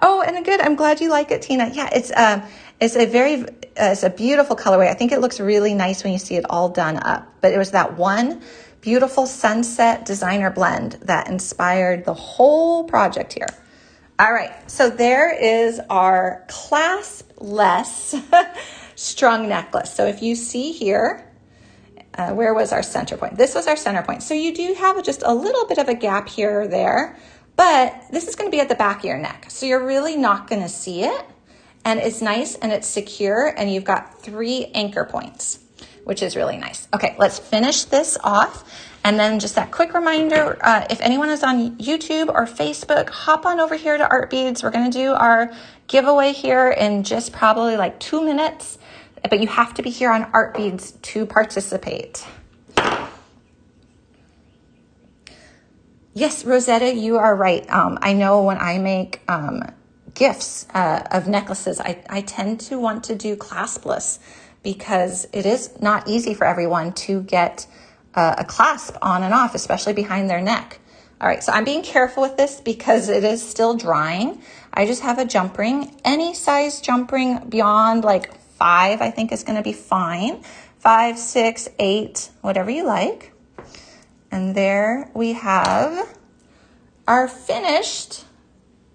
Oh, and good. I'm glad you like it, Tina. Yeah, it's a beautiful colorway. I think it looks really nice when you see it all done up. But it was that one beautiful sunset designer blend that inspired the whole project here. All right, so there is our clasp-less strung necklace. So if you see here, where was our center point? This was our center point. So you do have just a little bit of a gap here or there, but this is gonna be at the back of your neck. So you're really not gonna see it. And it's nice and it's secure, and you've got 3 anchor points, which is really nice. Okay, let's finish this off. And then just that quick reminder, if anyone is on YouTube or Facebook, hop on over here to Art Beads. We're gonna do our giveaway here in just probably like 2 minutes, but you have to be here on Art Beads to participate. Yes, Rosetta, you are right. I know when I make gifts of necklaces, I tend to want to do claspless because it is not easy for everyone to get a clasp on and off, especially behind their neck. All right, so I'm being careful with this because it is still drying. I just have a jump ring. Any size jump ring beyond like 5, I think is gonna be fine. 5, 6, 8, whatever you like. And there we have our finished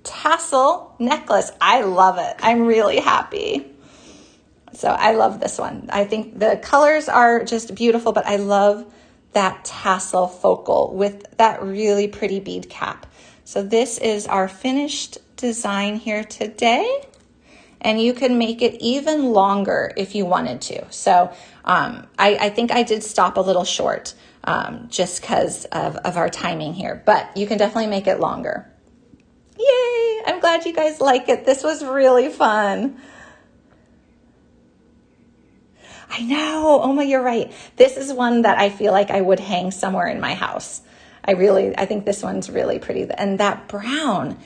tassel necklace. I love it. I'm really happy. So I love this one. I think the colors are just beautiful, but I love that tassel focal with that really pretty bead cap. So this is our finished design here today. And you can make it even longer if you wanted to. So I think I did stop a little short just because of our timing here, but you can definitely make it longer. Yay! I'm glad you guys like it. This was really fun. I know. Oh my, you're right. This is one that I feel like I would hang somewhere in my house. I think this one's really pretty. And that brown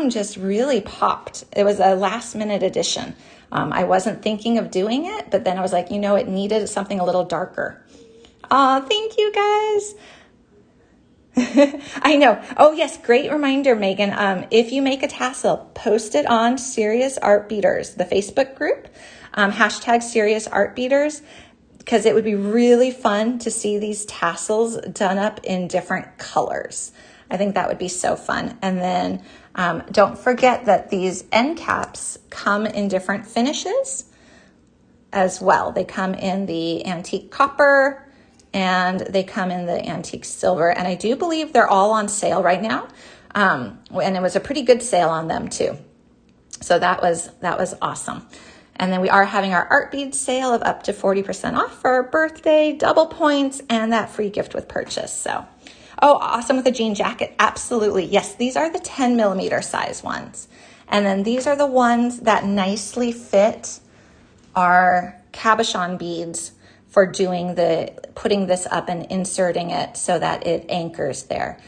just really popped. It was a last minute addition. I wasn't thinking of doing it, but then I was like, you know, it needed something a little darker. Oh, thank you guys. I know. Oh yes, great reminder, Megan. If you make a tassel, post it on Serious Art Beaters, the Facebook group, hashtag Serious Art Beaters, because it would be really fun to see these tassels done up in different colors. I think that would be so fun. And then don't forget that these end caps come in different finishes as well. They come in the antique copper, and they come in the antique silver. And I do believe they're all on sale right now. And it was a pretty good sale on them too. So that was awesome. And then we are having our art bead sale of up to 40% off for our birthday, double points, and that free gift with purchase. So, Oh, awesome with a jean jacket. Absolutely. Yes, these are the 10 millimeter size ones. And then these are the ones that nicely fit our cabochon beads for putting this up and inserting it so that it anchors there.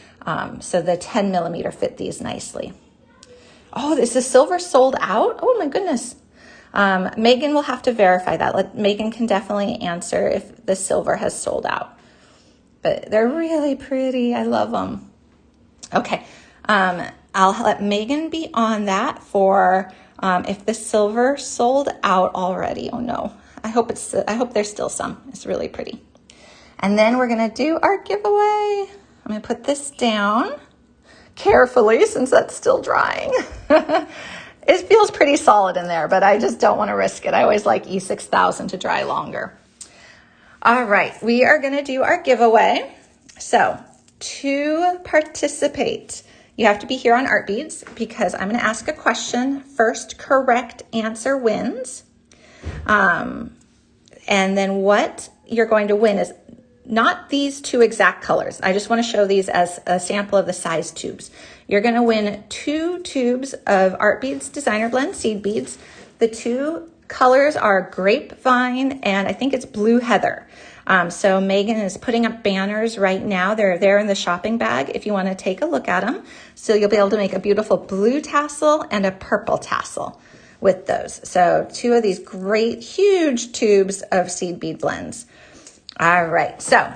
So the 10 millimeter fit these nicely. Oh, is the silver sold out? Oh my goodness. Megan will have to verify that. Megan can definitely answer if the silver has sold out. But they're really pretty. I love them. Okay. I'll let Megan be on that for if the silver sold out already. Oh no. I hope there's still some. It's really pretty. And then we're going to do our giveaway. I'm going to put this down carefully since that's still drying. It feels pretty solid in there, but I just don't want to risk it. I always like E6000 to dry longer. All right, we are going to do our giveaway. So to participate, you have to be here on Art Beads because I'm going to ask a question. First correct answer wins. And then what you're going to win is not these two exact colors. I just want to show these as a sample of the size tubes. You're going to win 2 tubes of Art Beads Designer Blend seed beads. The 2 colors are Grapevine and I think it's Blue Heather. So Megan is putting up banners right now. They're there in the shopping bag if you want to take a look at them. So you'll be able to make a beautiful blue tassel and a purple tassel with those. So 2 of these great huge tubes of seed bead blends. All right, so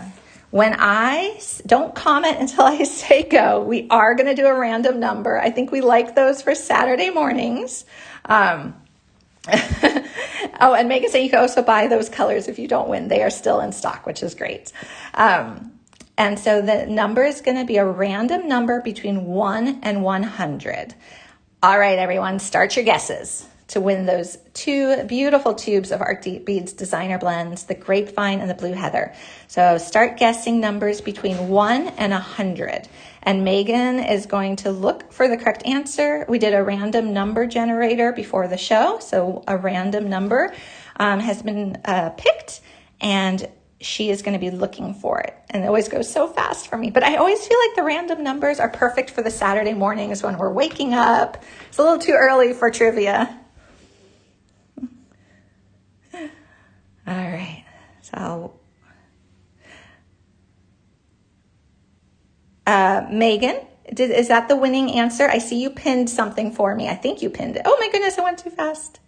when I don't comment until I say go, we are going to do a random number. I think we like those for Saturday mornings. Oh, and Megan said you can also buy those colors if you don't win. They are still in stock, which is great. And so the number is going to be a random number between 1 and 100. All right, everyone, start your guesses to win those 2 beautiful tubes of Art Beads Designer Blends, the Grapevine and the Blue Heather. So start guessing numbers between 1 and 100. And Megan is going to look for the correct answer. We did a random number generator before the show. So a random number has been picked and she is going to be looking for it. And it always goes so fast for me. But I always feel like the random numbers are perfect for the Saturday mornings when we're waking up. It's a little too early for trivia. All right, so Megan, is that the winning answer? I see you pinned something for me. I think you pinned it. Oh my goodness, I went too fast.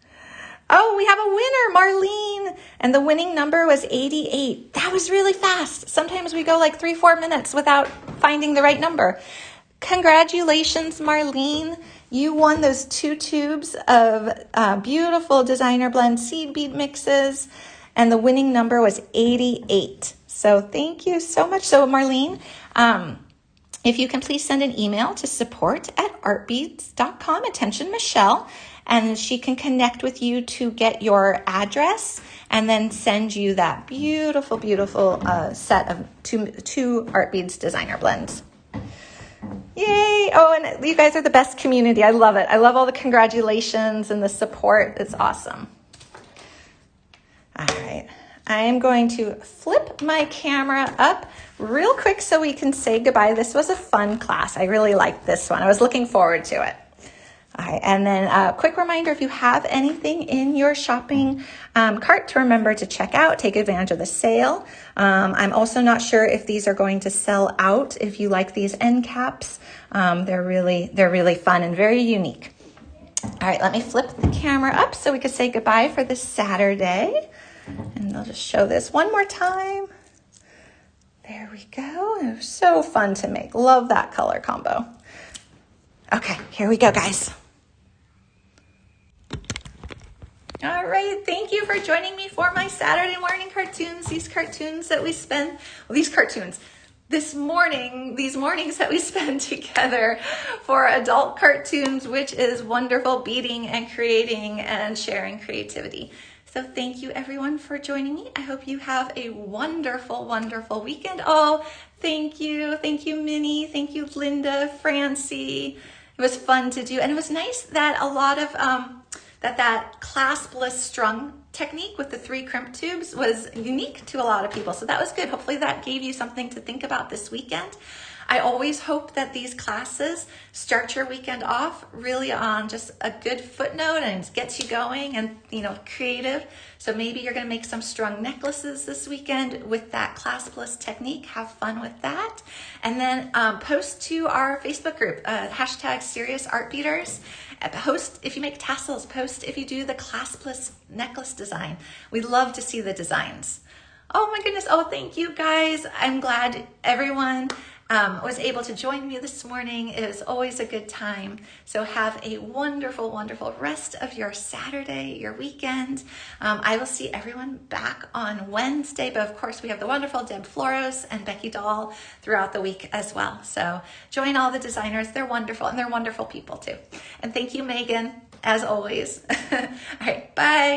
Oh, we have a winner, Marlene, and the winning number was 88. That was really fast. Sometimes we go like 3-4 minutes without finding the right number. Congratulations, Marlene. You won those 2 tubes of beautiful Designer Blend seed bead mixes. And the winning number was 88. So thank you so much. So Marlene, if you can please send an email to support@artbeads.com, attention Michelle, and she can connect with you to get your address and then send you that beautiful, beautiful set of two Art Beads Designer Blends. Yay. Oh, and you guys are the best community. I love it. I love all the congratulations and the support. It's awesome. All right, I am going to flip my camera up real quick so we can say goodbye. This was a fun class. I really liked this one. I was looking forward to it. All right, and then a quick reminder, if you have anything in your shopping cart to remember to check out, take advantage of the sale. I'm also not sure if these are going to sell out. If you like these end caps, they're really fun and very unique. All right, let me flip the camera up so we can say goodbye for this Saturday. And I'll just show this one more time. There we go. It was so fun to make. Love that color combo. Okay, here we go, guys. All right, thank you for joining me for my Saturday morning cartoons. These cartoons that we spend, well, these mornings that we spend together for adult cartoons, which is wonderful, beading and creating and sharing creativity. So thank you everyone for joining me. I hope you have a wonderful, wonderful weekend. Oh, thank you. Thank you, Minnie. Thank you, Linda, Francie. It was fun to do. And it was nice that a lot of, that claspless strung technique with the 3 crimp tubes was unique to a lot of people. So that was good. Hopefully that gave you something to think about this weekend. I always hope that these classes start your weekend off really on just a good footnote and gets you going and, creative. So maybe you're going to make some strung necklaces this weekend with that claspless technique. Have fun with that. And then post to our Facebook group, hashtag Serious Art Beaters. Post if you make tassels, post if you do the claspless necklace design. We love to see the designs. Oh my goodness. Oh, thank you guys. I'm glad everyone was able to join me this morning. It is always a good time. So have a wonderful, wonderful rest of your Saturday, your weekend. I will see everyone back on Wednesday, but of course we have the wonderful Deb Floros and Becky Dahl throughout the week as well. So join all the designers. They're wonderful and they're wonderful people too. And thank you, Megan, as always. All right, bye.